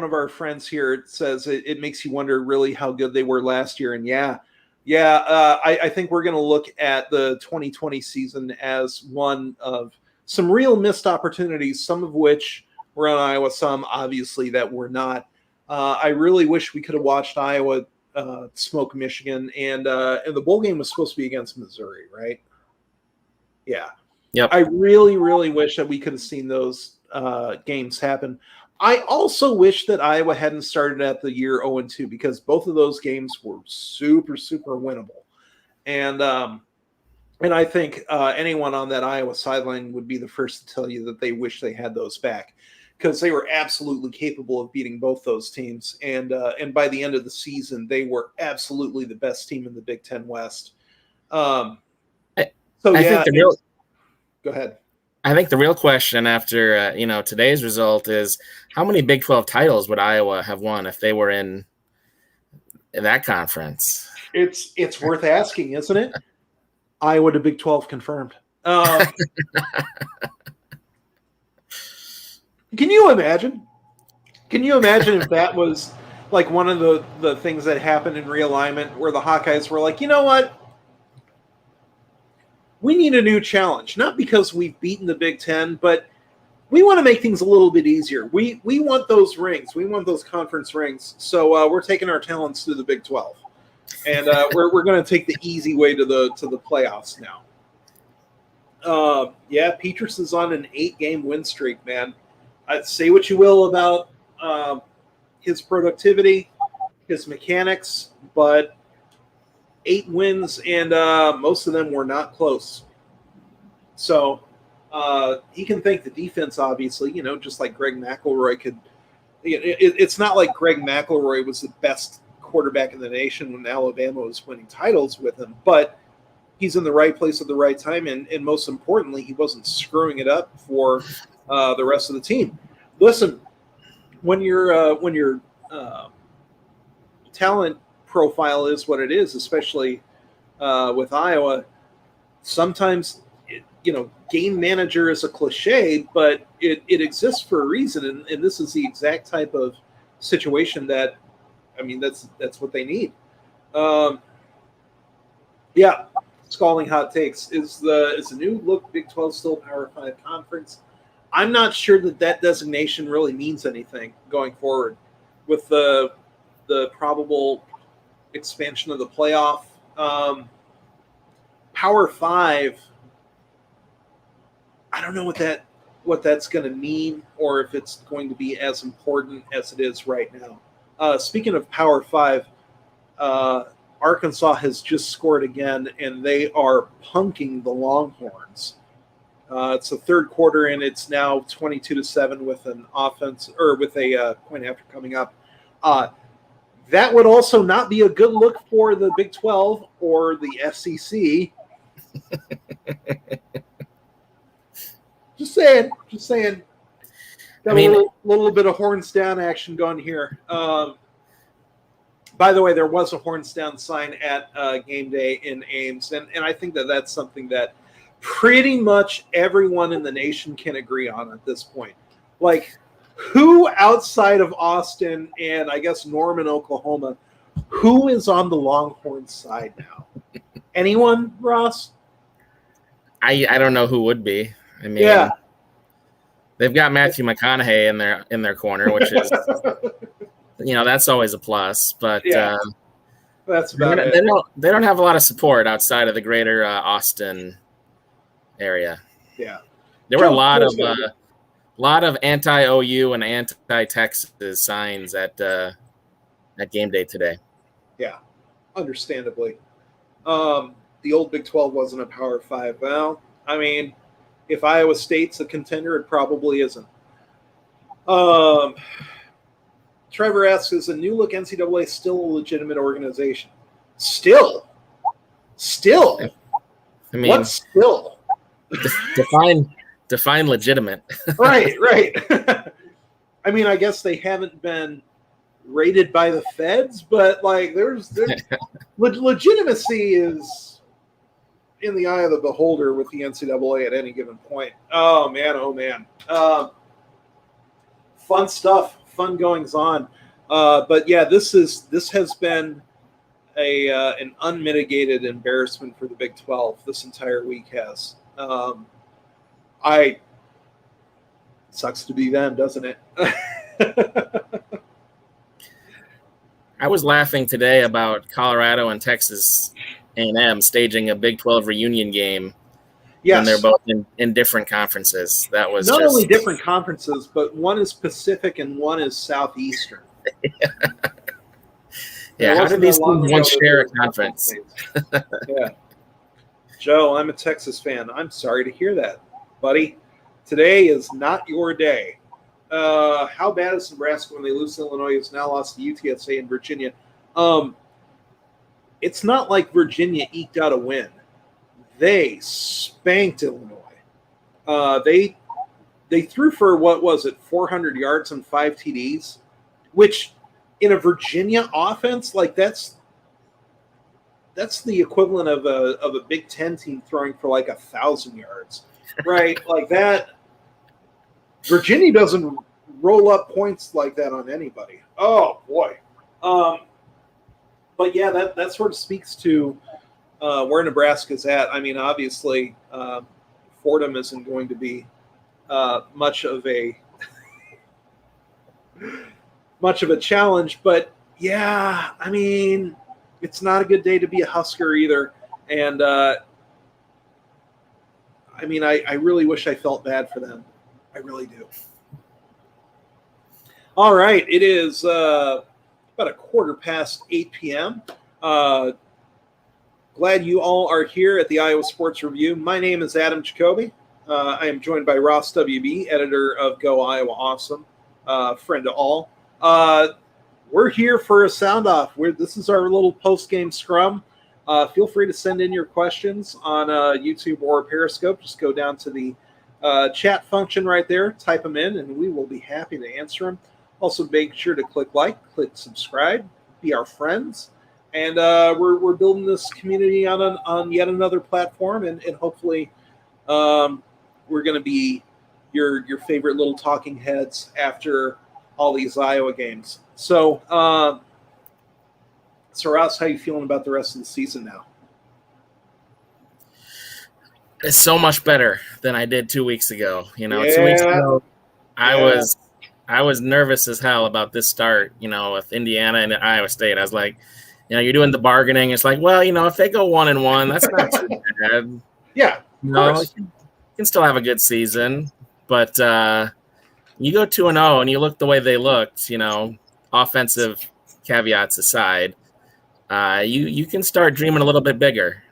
of our friends here says it makes you wonder really how good they were last year. And I think we're going to look at the 2020 season as one of some real missed opportunities, some of which were on Iowa, some obviously that were not. I really wish we could have watched Iowa smoke Michigan, and the bowl game was supposed to be against Missouri, right? Yeah. Yep. I really, really wish that we could have seen those games happen. I also wish that Iowa hadn't started at the year 0-2 because both of those games were super, super winnable. And I think anyone on that Iowa sideline would be the first to tell you that they wish they had those back because they were absolutely capable of beating both those teams. And by the end of the season, they were absolutely the best team in the Big Ten West. Go ahead. I think the real question after today's result is how many Big 12 titles would Iowa have won if they were in that conference? It's worth asking, isn't it? Iowa to Big 12 confirmed. Can you imagine? Can you imagine if that was like one of the things that happened in realignment where the Hawkeyes were like, you know what? We need a new challenge, not because we've beaten the Big Ten, but we want to make things a little bit easier. We want those rings. We want those conference rings. So we're taking our talents to the Big 12. And we're going to take the easy way to the playoffs now. Petrus is on an 8-game win streak, man. I'd say what you will about his productivity, his mechanics, but 8 wins, and most of them were not close. So he can thank the defense, obviously, just like Greg McElroy could. It's not like Greg McElroy was the best quarterback in the nation when Alabama was winning titles with him, but he's in the right place at the right time, and most importantly, he wasn't screwing it up for the rest of the team. Listen, when your talent profile is what it is, especially with Iowa, sometimes game manager is a cliche, but it exists for a reason, and this is the exact type of situation that, that's what they need. Scalding hot takes. Is the new look Big 12 still Power 5 conference? I'm not sure that designation really means anything going forward with the probable expansion of the playoff. Power 5, I don't know what that's going to mean, or if it's going to be as important as it is right now. Speaking of Power 5, Arkansas has just scored again, and they are punking the Longhorns. It's the third quarter, and it's now 22-7 with an offense, or with a point after coming up. That would also not be a good look for the Big 12 or the SEC. Just saying. Got a little bit of horns down action going here. By the way, there was a horns down sign at game day in Ames, and I think that's something that pretty much everyone in the nation can agree on at this point. Like, who outside of Austin and I guess Norman, Oklahoma, who is on the Longhorns side now? Anyone, Ross? I don't know who would be. They've got Matthew McConaughey in their corner, which is that's always a plus. But that's about it. They don't have a lot of support outside of the greater Austin area. Yeah, there were a lot of anti-OU and anti-Texas signs at game day today. Yeah, understandably. The old Big 12 wasn't a Power 5. Well, if Iowa State's a contender, it probably isn't. Trevor asks, is a new look NCAA still a legitimate organization? Still? What's still? Define legitimate. Right. I guess they haven't been rated by the feds, but there's legitimacy is in the eye of the beholder with the NCAA at any given point. Oh man. Fun stuff, fun goings on. But yeah, this has been an unmitigated embarrassment for the Big 12. This entire week has. Sucks to be them, doesn't it? I was laughing today about Colorado and Texas A&M staging a Big 12 reunion game when they're Yes. both in different conferences. That was Not just only different conferences, but one is Pacific and one is Southeastern. Yeah, how did these teams once share a conference? Yeah. Joe, I'm a Texas fan. I'm sorry to hear that, buddy. Today is not your day. How bad is Nebraska when they lose to Illinois? It's now lost to UTSA and Virginia. It's not like Virginia eked out a win. They spanked Illinois. They threw for, what was it, 400 yards and 5 TDs, which in a Virginia offense, like that's the equivalent of a Big Ten team throwing for like 1,000 yards, right? Like that. Virginia doesn't roll up points like that on anybody. Oh boy. But yeah, that sort of speaks to where Nebraska's at. I mean, obviously, Fordham isn't going to be much of a challenge, but yeah, I mean, it's not a good day to be a Husker either. And I mean, I really wish I felt bad for them. I really do. All right, it is about 8:15 p.m. Glad you all are here at the Iowa Sports Review. My name is Adam Jacobi. I am joined by Ross WB, editor of Go Iowa Awesome, friend to all. We're here for a sound-off. This is our little post-game scrum. Feel free to send in your questions on YouTube or Periscope. Just go down to the chat function right there, type them in, and we will be happy to answer them. Also, make sure to click like, click subscribe, be our friends. And we're building this community on yet another platform, and hopefully we're going to be your favorite little talking heads after all these Iowa games. So, Ross, how are you feeling about the rest of the season now? It's so much better than I did 2 weeks ago. 2 Yeah. weeks ago, I was nervous as hell about this start, with Indiana and Iowa State. I was like, you're doing the bargaining. It's like, well, if they go 1-1, that's not too bad. Yeah, you can still have a good season. But you go 2-0 and you look the way they looked, offensive caveats aside, you can start dreaming a little bit bigger.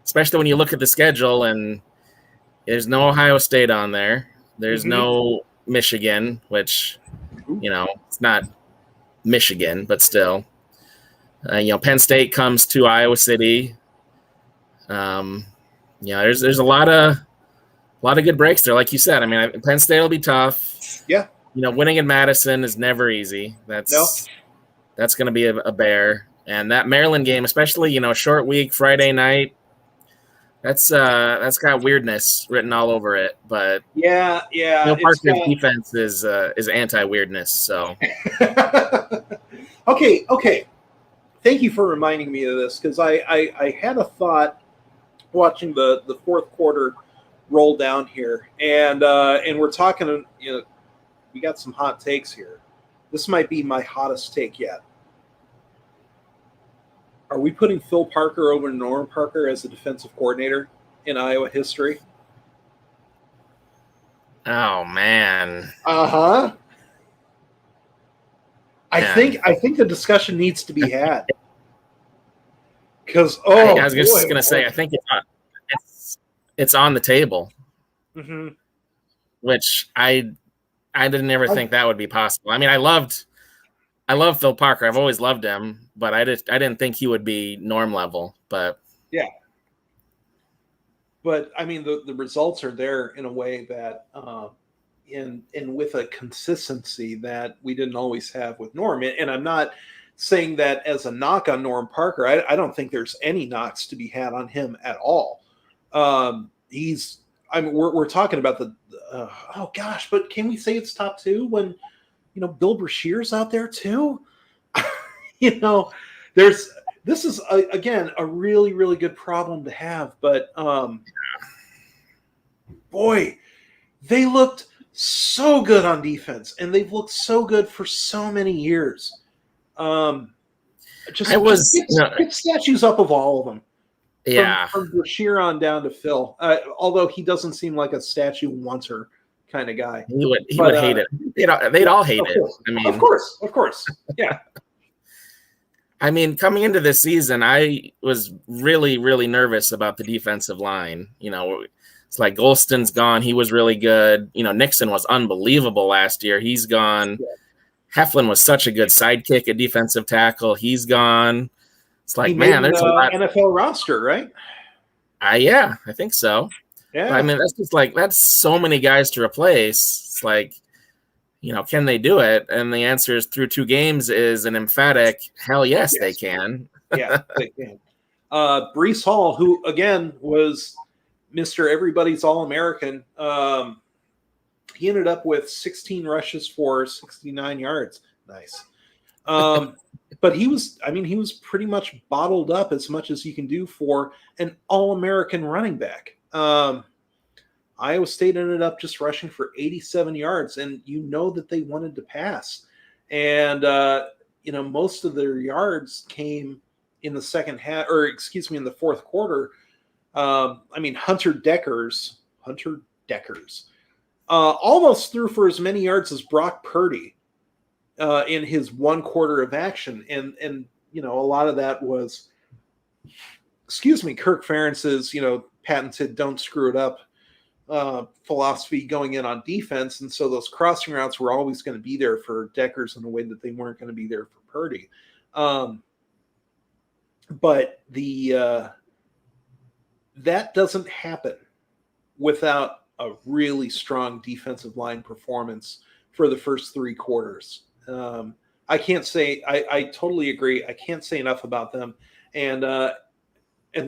Especially when you look at the schedule and there's no Ohio State on there. There's no Michigan, which, it's not Michigan, but still. Penn State comes to Iowa City. There's a lot of good breaks there, like you said. I mean, Penn State will be tough. Yeah. Winning in Madison is never easy. That's going to be a bear. And that Maryland game, especially, short week, Friday night, that's got weirdness written all over it. But yeah. Parker's defense is anti-weirdness. So okay. Thank you for reminding me of this, because I had a thought watching the fourth quarter roll down here, and we're talking. We got some hot takes here. This might be my hottest take yet. Are we putting Phil Parker over Norm Parker as a defensive coordinator in Iowa history? Oh man. Uh-huh. I think the discussion needs to be had. Because I was just going to say, I think it's on the table. Mm-hmm. Which I didn't ever think that would be possible. I mean, I love Phil Parker. I've always loved him, but I didn't think he would be Norm level. But yeah. But I mean, the results are there in a way that, in with a consistency that we didn't always have with Norm. And I'm not saying that as a knock on Norm Parker. I don't think there's any knocks to be had on him at all. We're talking about oh gosh, but can we say it's top two when, Bill Brashear's out there too? This is again a really, really good problem to have, but boy, they looked so good on defense, and they've looked so good for so many years. Get statues up of all of them. Yeah, From Brashear on down to Phil, although he doesn't seem like a statue wanter kind of guy. he would hate it. They'd all hate it. I mean, of course, yeah. I mean, coming into this season, I was really, really nervous about the defensive line. It's like Golston's gone. He was really good. Nixon was unbelievable last year. He's gone. Yeah. Heflin was such a good sidekick at defensive tackle. He's gone. It's like, He man, made there's a lot. NFL roster, right? Yeah, I think so. Yeah. But, I mean, that's just like, that's so many guys to replace. It's like, can they do it? And the answer is through 2 games is an emphatic hell yes, they can. Yeah, they can. Brees Hall, who again was Mr. Everybody's All-American, he ended up with 16 rushes for 69 yards. Nice. But he was pretty much bottled up as much as you can do for an All-American running back. Iowa State ended up just rushing for 87 yards, and that they wanted to pass. And, most of their yards came in the second half, in the fourth quarter. Hunter Deckers almost threw for as many yards as Brock Purdy in his 1 quarter of action. And a lot of that was, Kirk Ferentz's, patented don't screw it up philosophy going in on defense. And so those crossing routes were always going to be there for Deckers in a way that they weren't going to be there for Purdy. But that doesn't happen without a really strong defensive line performance for the first 3 quarters. I can't say, I totally agree. I can't say enough about them. And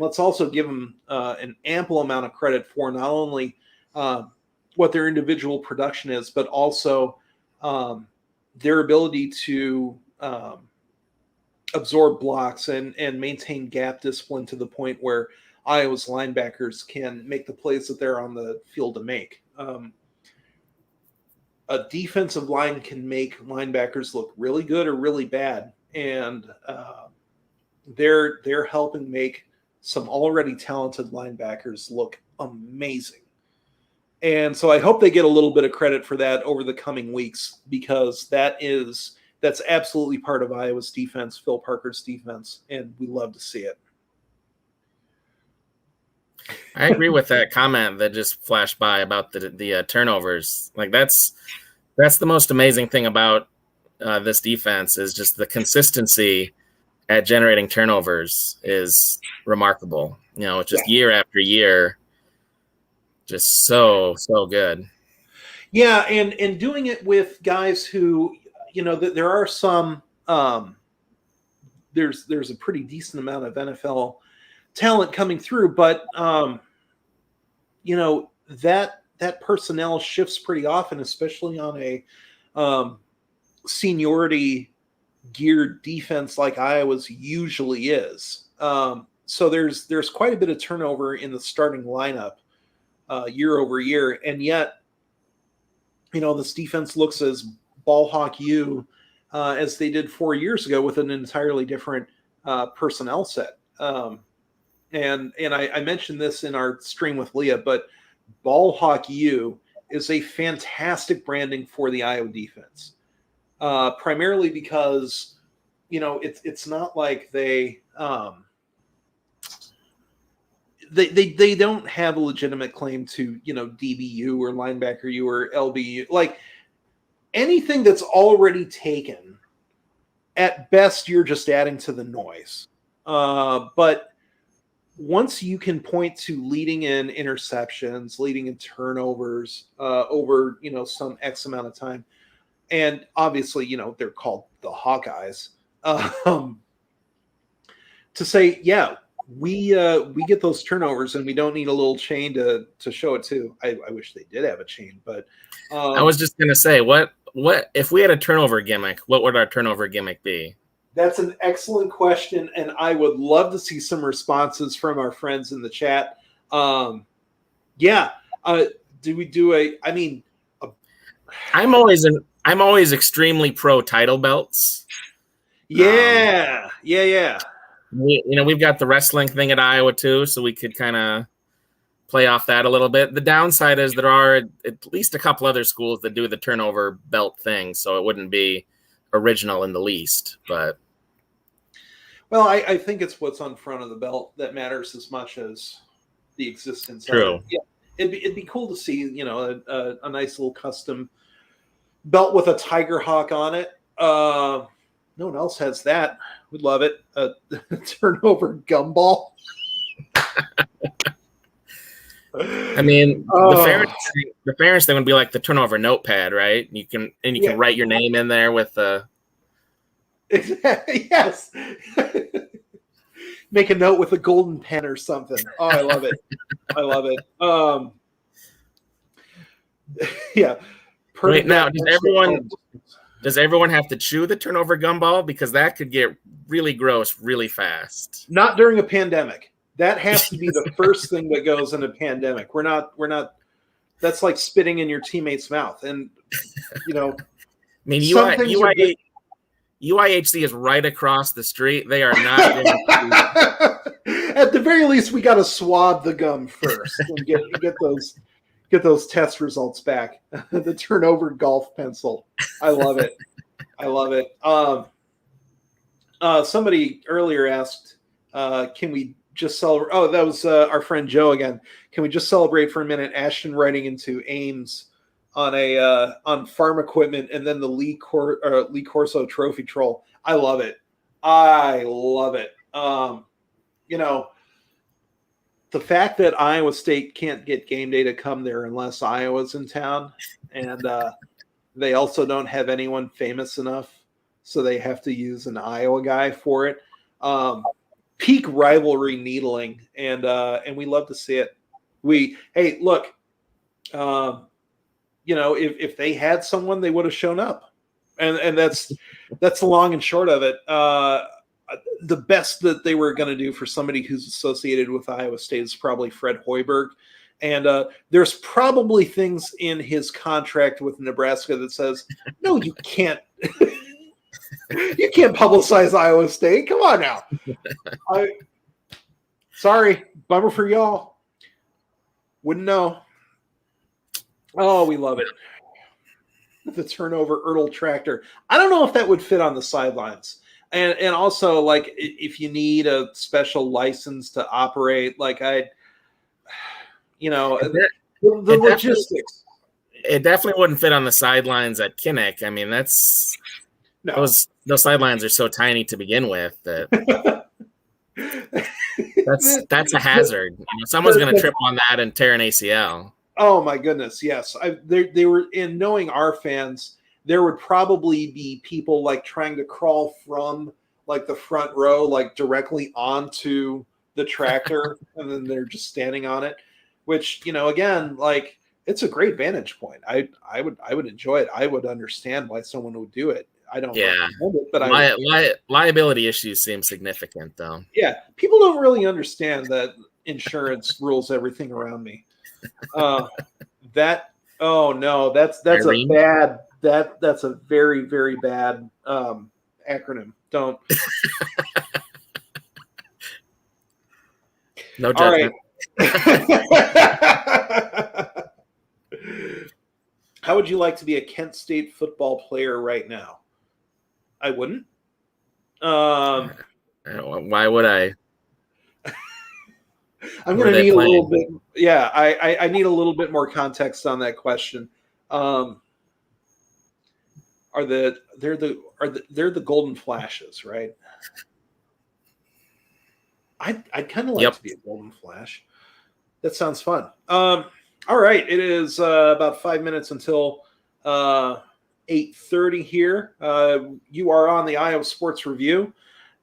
let's also give them an ample amount of credit for not only what their individual production is, but also their ability to absorb blocks and maintain gap discipline to the point where Iowa's linebackers can make the plays that they're on the field to make. A defensive line can make linebackers look really good or really bad, and they're helping make some already talented linebackers look amazing. And so I hope they get a little bit of credit for that over the coming weeks, because that's absolutely part of Iowa's defense, Phil Parker's defense, and we love to see it. I agree with that comment that just flashed by about the turnovers. Like that's the most amazing thing about this defense is just the consistency at generating turnovers is remarkable. Just year after year, just so good. Yeah, and doing it with guys who, there are some. There's a pretty decent amount of NFL talent coming through, but that personnel shifts pretty often, especially on a seniority geared defense like Iowa's usually is. So there's quite a bit of turnover in the starting lineup year over year, and yet this defense looks as ball hawk you as they did 4 years ago with an entirely different personnel set. And I mentioned this in our stream with Leah, but Ball Hawk U is a fantastic branding for the Iowa defense. Primarily because, it's not like they don't have a legitimate claim to, DBU or linebacker U or LBU. Like anything that's already taken, at best, you're just adding to the noise. But once you can point to leading in interceptions, leading in turnovers over, some X amount of time, and obviously, they're called the Hawkeyes, to say, yeah, we get those turnovers and we don't need a little chain to show it to. I wish they did have a chain, but I was just going to say, what if we had a turnover gimmick, what would our turnover gimmick be? That's an excellent question, and I would love to see some responses from our friends in the chat. Do we do I'm always extremely pro title belts. Yeah. we've got the wrestling thing at Iowa too, so we could kind of play off that a little bit. The downside is there are at least a couple other schools that do the turnover belt thing, so it wouldn't be original in the least. But well, I think it's what's on front of the belt that matters as much as the existence. True. Of it. Yeah, it'd be cool to see a nice little custom belt with a tiger hawk on it. No one else has that. We'd love it. Turnover gumball. I mean, the fairness thing would be like the turnover notepad, right? You can write your name in there with the. Exactly. Yes. Make a note with a golden pen or something. Oh, I love it. I love it. Yeah. Wait, now does everyone have to chew the turnover gumball? Because that could get really gross really fast. Not during a pandemic. That has to be the first thing that goes in a pandemic. We're not. That's like spitting in your teammate's mouth, and I mean, UIHC is right across the street. They are not. At the very least, we got to swab the gum first and get those test results back. The turnover golf pencil. I love it. I love it. Somebody earlier asked, "Can we just celebrate?" Oh, that was our friend Joe again. Can we just celebrate for a minute? Ashton writing into Ames on farm equipment, and then the Lee Corso trophy troll. I love it. I love it. The fact that Iowa State can't get game day to come there unless Iowa's in town, and they also don't have anyone famous enough, so they have to use an Iowa guy for it. Peak rivalry needling, and we love to see it. Look, if they had someone, they would have shown up, and that's the long and short of it. The best that they were going to do for somebody who's associated with Iowa State is probably Fred Hoiberg, and there's probably things in his contract with Nebraska that says, no, you can't. You can't publicize Iowa State. Come on now. Sorry, bummer for y'all. Wouldn't know. Oh, we love it. The turnover Ertl tractor. I don't know if that would fit on the sidelines. And also, like, if you need a special license to operate, the logistics. It definitely wouldn't fit on the sidelines at Kinnick. I mean, those sidelines are so tiny to begin with that that's a hazard. Someone's going to trip on that and tear an ACL. Oh my goodness, yes. They were, in knowing our fans, there would probably be people like trying to crawl from like the front row, like directly onto the tractor, and then they're just standing on it. Which, again, like, it's a great vantage point. I would enjoy it. I would understand why someone would do it. I don't recommend it, but liability issues seem significant, though. Yeah, people don't really understand that insurance rules everything around me. That's a bad. That's a very, very bad acronym. Don't. No judgment. All right. How would you like to be a Kent State football player right now? I wouldn't. Why would I? I'm going to need a little bit. Yeah, I need a little bit more context on that question. They're the Golden Flashes, right? I'd kind of like to be a Golden Flash. That sounds fun. All right, it is about 5 minutes until 8:30 here. You are on the Iowa Sports Review,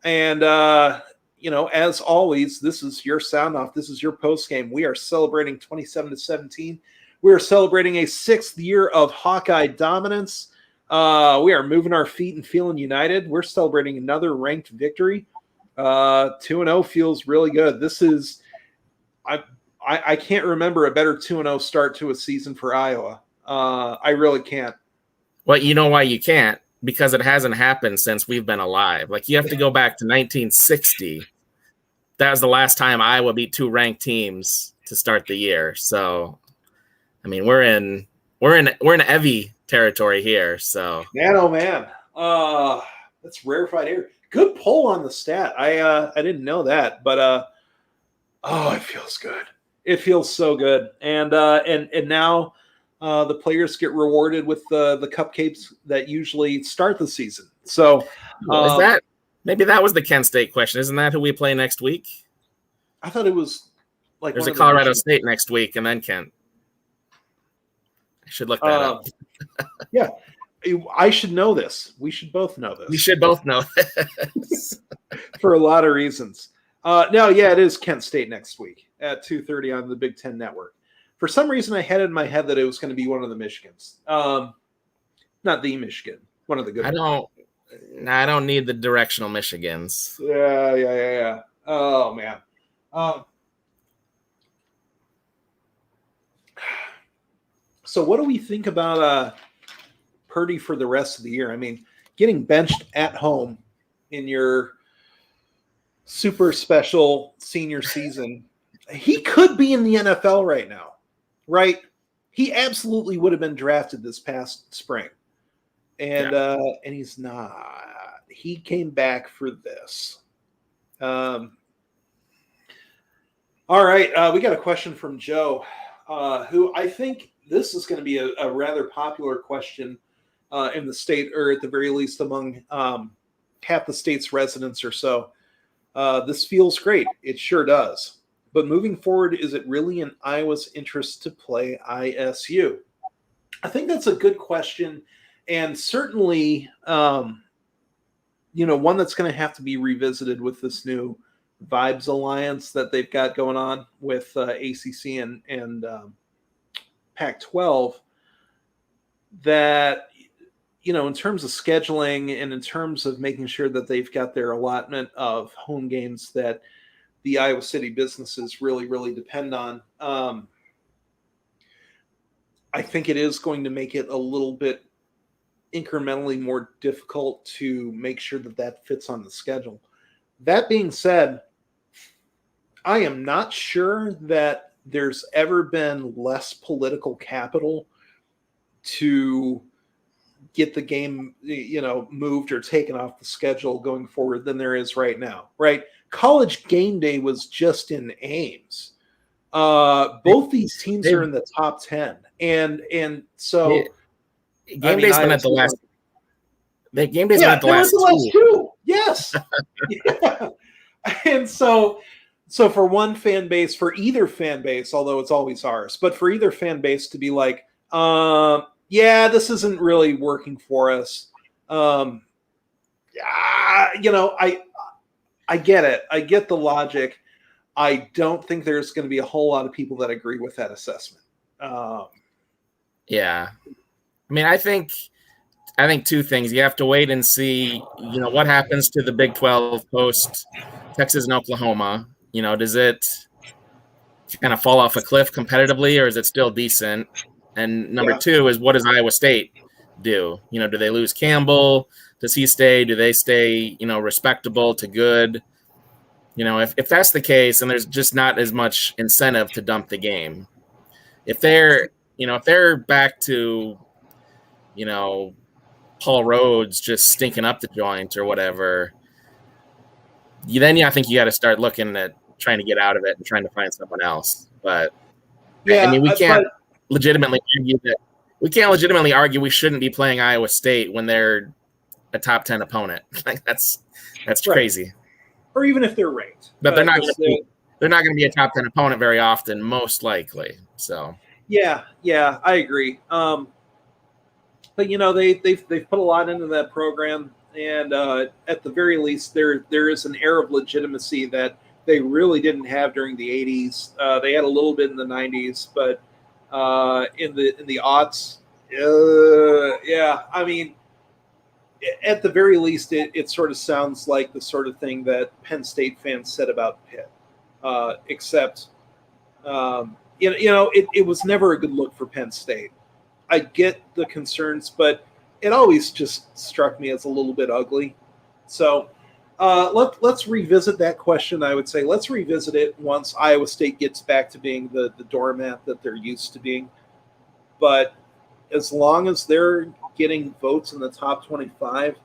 and as always, this is your sound off. This is your post game. We are celebrating 27-17. We are celebrating a 6th year of Hawkeye dominance. We are moving our feet and feeling united. We're celebrating another ranked victory. 2-0 feels really good. This is, I can't remember a better 2-0 start to a season for Iowa. I really can't. Well, you know why you can't? Because it hasn't happened since we've been alive. Like, you have to go back to 1960 that was the last time Iowa beat 2 ranked teams to start the year. So, I mean, we're in Evie territory here. So, man, oh man, that's rarefied air. Good pull on the stat. I didn't know that, but it feels good. It feels so good, and now the players get rewarded with the cupcakes that usually start the season. So, is that maybe that was the Kent State question? Isn't that who we play next week? I thought it was like there's a Colorado State next week, and then Kent. I should look that up. Yeah, I should know this. We should both know this. We should both know this. For a lot of reasons. No, yeah, it is Kent State next week at 2:30 on the Big Ten Network. For some reason, I had it in my head that it was going to be one of the Michigans. Not the Michigan, one of the good ones. I don't need the directional Michigans. Yeah. Oh, man. So what do we think about Purdy for the rest of the year? I mean, getting benched at home in your super special senior season, he could be in the NFL right now, right? He absolutely would have been drafted this past spring. And he's not. He came back for this. All right, we got a question from Joe, who I think this is going to be a rather popular question in the state, or at the very least among half the state's residents or so. This feels great. It sure does. But moving forward, is it really in Iowa's interest to play ISU? I think that's a good question. And certainly, one that's going to have to be revisited with this new Vibes Alliance that they've got going on with ACC and Pac-12, that, in terms of scheduling and in terms of making sure that they've got their allotment of home games that the Iowa City businesses really, really depend on, I think it is going to make it a little bit incrementally more difficult to make sure that fits on the schedule. That being said, I am not sure that there's ever been less political capital to get the game, moved or taken off the schedule going forward than there is right now, right? College game day was just in Ames. Both these teams are in the top 10. And so game day's been at the last. The game day's been at the last two. Yes. Yeah. And so for one fan base, for either fan base, although it's always ours, but for either fan base to be like, this isn't really working for us. I get it. I get the logic. I don't think there's going to be a whole lot of people that agree with that assessment. Yeah. I mean, I think two things. You have to wait and see, what happens to the Big 12 post Texas and Oklahoma. Does it kind of fall off a cliff competitively, or is it still decent? And number two is, what does Iowa State do? Do they lose Campbell? Does he stay? Do they stay, respectable to good? If that's the case, and there's just not as much incentive to dump the game. If they're back to, Paul Rhodes just stinking up the joint or whatever, I think you got to start looking at trying to get out of it and trying to find someone else. But we can't legitimately argue we shouldn't be playing Iowa State when they're a top 10 opponent. Like that's crazy. Or even if they're ranked, but they're not going to be a top 10 opponent very often, most likely. So yeah, I agree. But they've put a lot into that program, and at the very least, there is an air of legitimacy that they really didn't have during the 80s. They had a little bit in the 90s, but in the aughts, I mean, at the very least, it sort of sounds like the sort of thing that Penn State fans said about Pitt, except, it was never a good look for Penn State. I get the concerns, but it always just struck me as a little bit ugly. So Let's revisit that question. I would say let's revisit it once Iowa State gets back to being the doormat that they're used to being. But as long as they're getting votes in the top 25,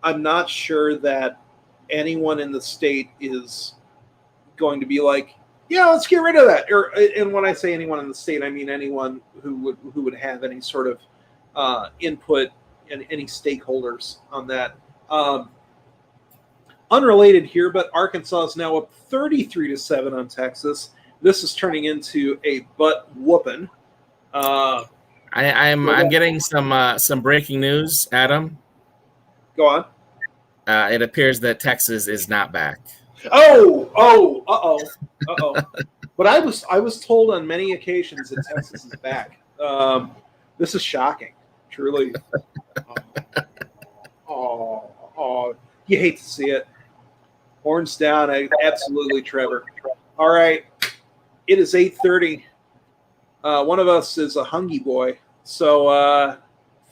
I'm not sure that anyone in the state is going to be like, yeah, let's get rid of that. And when I say anyone in the state, I mean anyone who would have any sort of input and any stakeholders on that. Unrelated here, but Arkansas is now up 33-7 on Texas. This is turning into a butt whooping. I'm getting some breaking news, Adam. Go on. It appears that Texas is not back. Uh-oh. But I was told on many occasions that Texas is back. This is shocking, truly. You hate to see it. Horns down, absolutely, Trevor. All right, it is 8:30. One of us is a hungry boy, so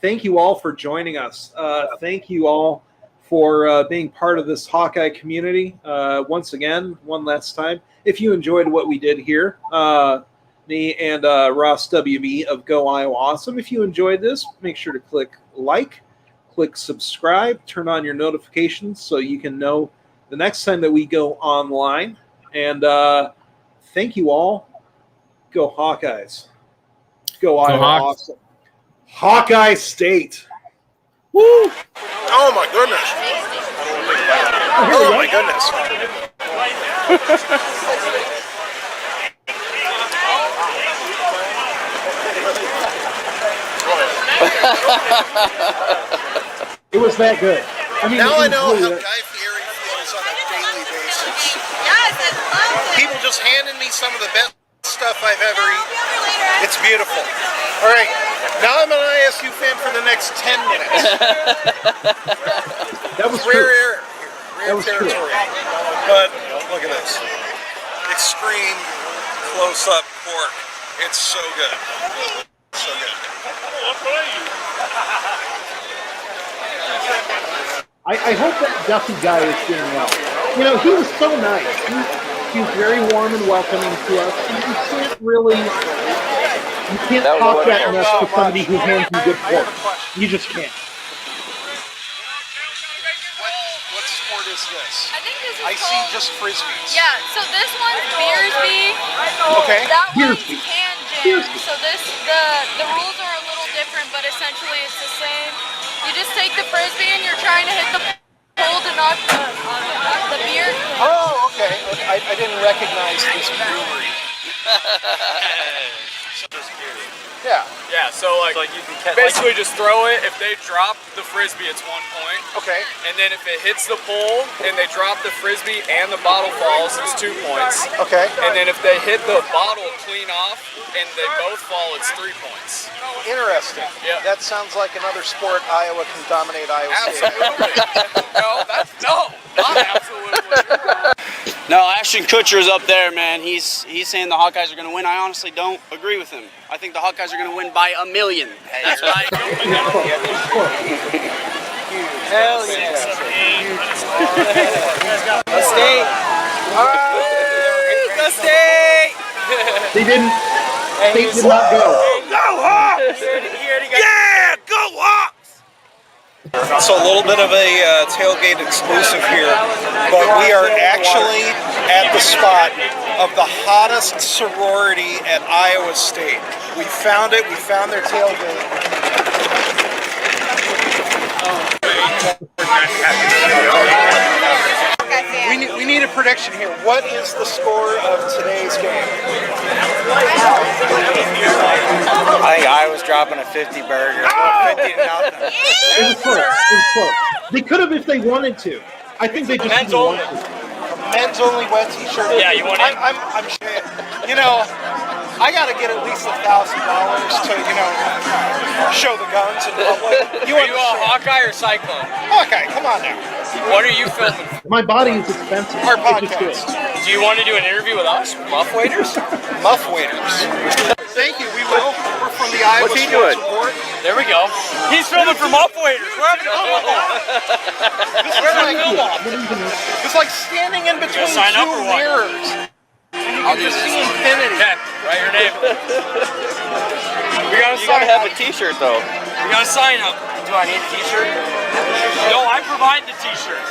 thank you all for joining us. Thank you all for being part of this Hawkeye community. Once again, one last time. If you enjoyed what we did here, me and Ross WB of Go Iowa Awesome, if you enjoyed this, make sure to click like, click subscribe, turn on your notifications so you can know the next time that we go online. And thank you all. Go Hawkeyes. Go Iowa Awesome. Hawkeye State. Woo! Oh my goodness. Oh my goodness. It was that good. I mean, now I know how Guy Fieri feels on a daily basis. Yes, I love it. People just handing me some of the best stuff I've ever eaten. It's beautiful. All right, now I'm an ISU fan for the next 10 minutes. That was rare true. territory. But look at this. Extreme close-up pork. It's so good. So good. I hope that Duffy guy is doing well. You know, he was so nice. He was very warm and welcoming to us. And you can't talk that mess to somebody who hands you good pork. You just can't. What sport is this? I think this is I see just frisbees. Yeah, so this one's Beersby. Okay. That one's Beersby. Can Jam. So the rules are a little different, but essentially it's the same. You just take the frisbee and you're trying to hit the pole to knock the beer. Oh, okay. I didn't recognize this brewery. Yeah. Yeah, so like you can basically just throw it. If they drop the frisbee, it's 1 point. Okay. And then if it hits the pole and they drop the frisbee and the bottle falls, it's 2 points. Okay. And then if they hit the bottle clean off and they both fall, it's 3 points. Interesting. Yeah. That sounds like another sport Iowa can dominate Iowa State. Absolutely. Not absolutely. No, Ashton Kutcher's up there, man. He's saying the Hawkeyes are going to win. I honestly don't agree with him. I think the Hawkeyes are going to win by 1 million. That's right. Hell yeah. Go State! Go State! They didn't. They did not go. Go Hawks! Yeah, go Hawks! So a little bit of a tailgate exclusive here, but we are actually at the spot of the hottest sorority at Iowa State. We found it. We found their tailgate. We need a prediction here. What is the score of today's game? I think Iowa's dropping a 50 burger. 50 to nothing. It was close. They could have if they wanted to. I think they just didn't want to. Men's only wet t-shirt. Yeah, you want it? I'm you know, I gotta get at least $1,000 to, show the guns in public. Are you a Hawkeye or Cyclone? Hawkeye, come on now. What are you filming? My body is expensive. Our I just do podcast. it. Do you want to do an interview with us? Muff waiters? Muff waiters. Thank you. We will. We're from the Iowa What's he Sports doing? Report. There we go. He's filming from operators. We're having a film off. We're having a film off. It's like standing in between sign up two or what? mirrors. I'll do Just this. see infinity. Okay, write your name. We got a You sign gotta have up. a T-shirt though. We got a sign up. Do I need a T-shirt? No, I provide the T-shirt.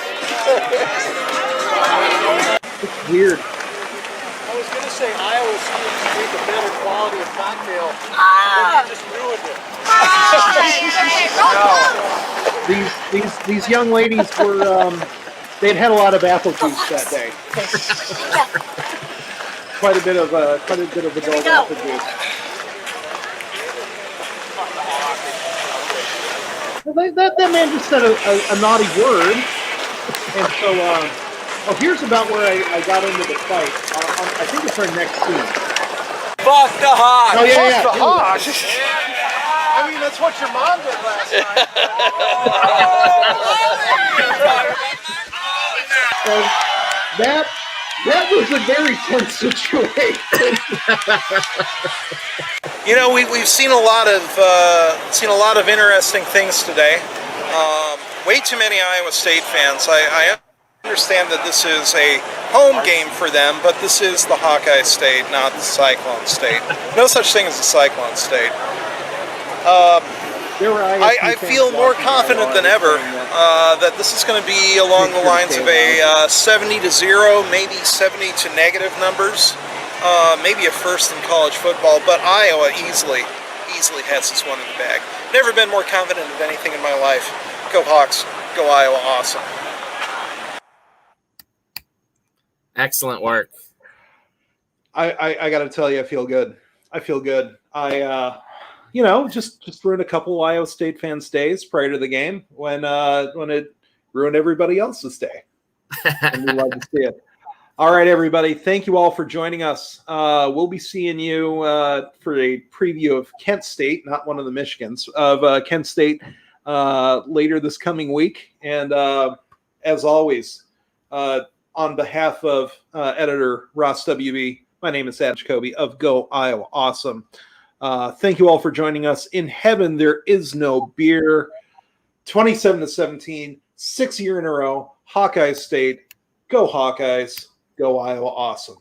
It's weird. I was going to say Iowa students make a better quality of cocktail. But you just ruined it. These young ladies were they'd had a lot of apple juice that day. quite a bit of adult apple juice. Well, that man just said a naughty word, and so here's about where I got into the fight. I think it's our next scene. Fuck the Hawks. Oh yeah. The Hawks. I mean, that's what your mom did last night. And that was a very tense situation. You know, we've seen a lot of interesting things today. Way too many Iowa State fans. I understand that this is a home game for them, but this is the Hawkeye State, not the Cyclone State. No such thing as a Cyclone State. I feel more confident than ever that this is going to be along the lines of a 70-0, maybe 70 to negative numbers. Maybe a first in college football, but Iowa easily has this one in the bag. Never been more confident of anything in my life. Go Hawks, go Iowa, awesome. Excellent work. I got to tell you, I feel good. I just ruined a couple of Iowa State fans' days prior to the game when it ruined everybody else's day. And we love to see it. All right, everybody. Thank you all for joining us. We'll be seeing you for a preview of Kent State, not one of the Michigans, of Kent State later this coming week. And as always, on behalf of editor Ross WB, my name is Adam Jacobi of Go Iowa Awesome. Thank you all for joining us. In heaven, there is no beer. 27-17, 6th year in a row. Hawkeye State. Go Hawkeyes. Go Iowa Awesome.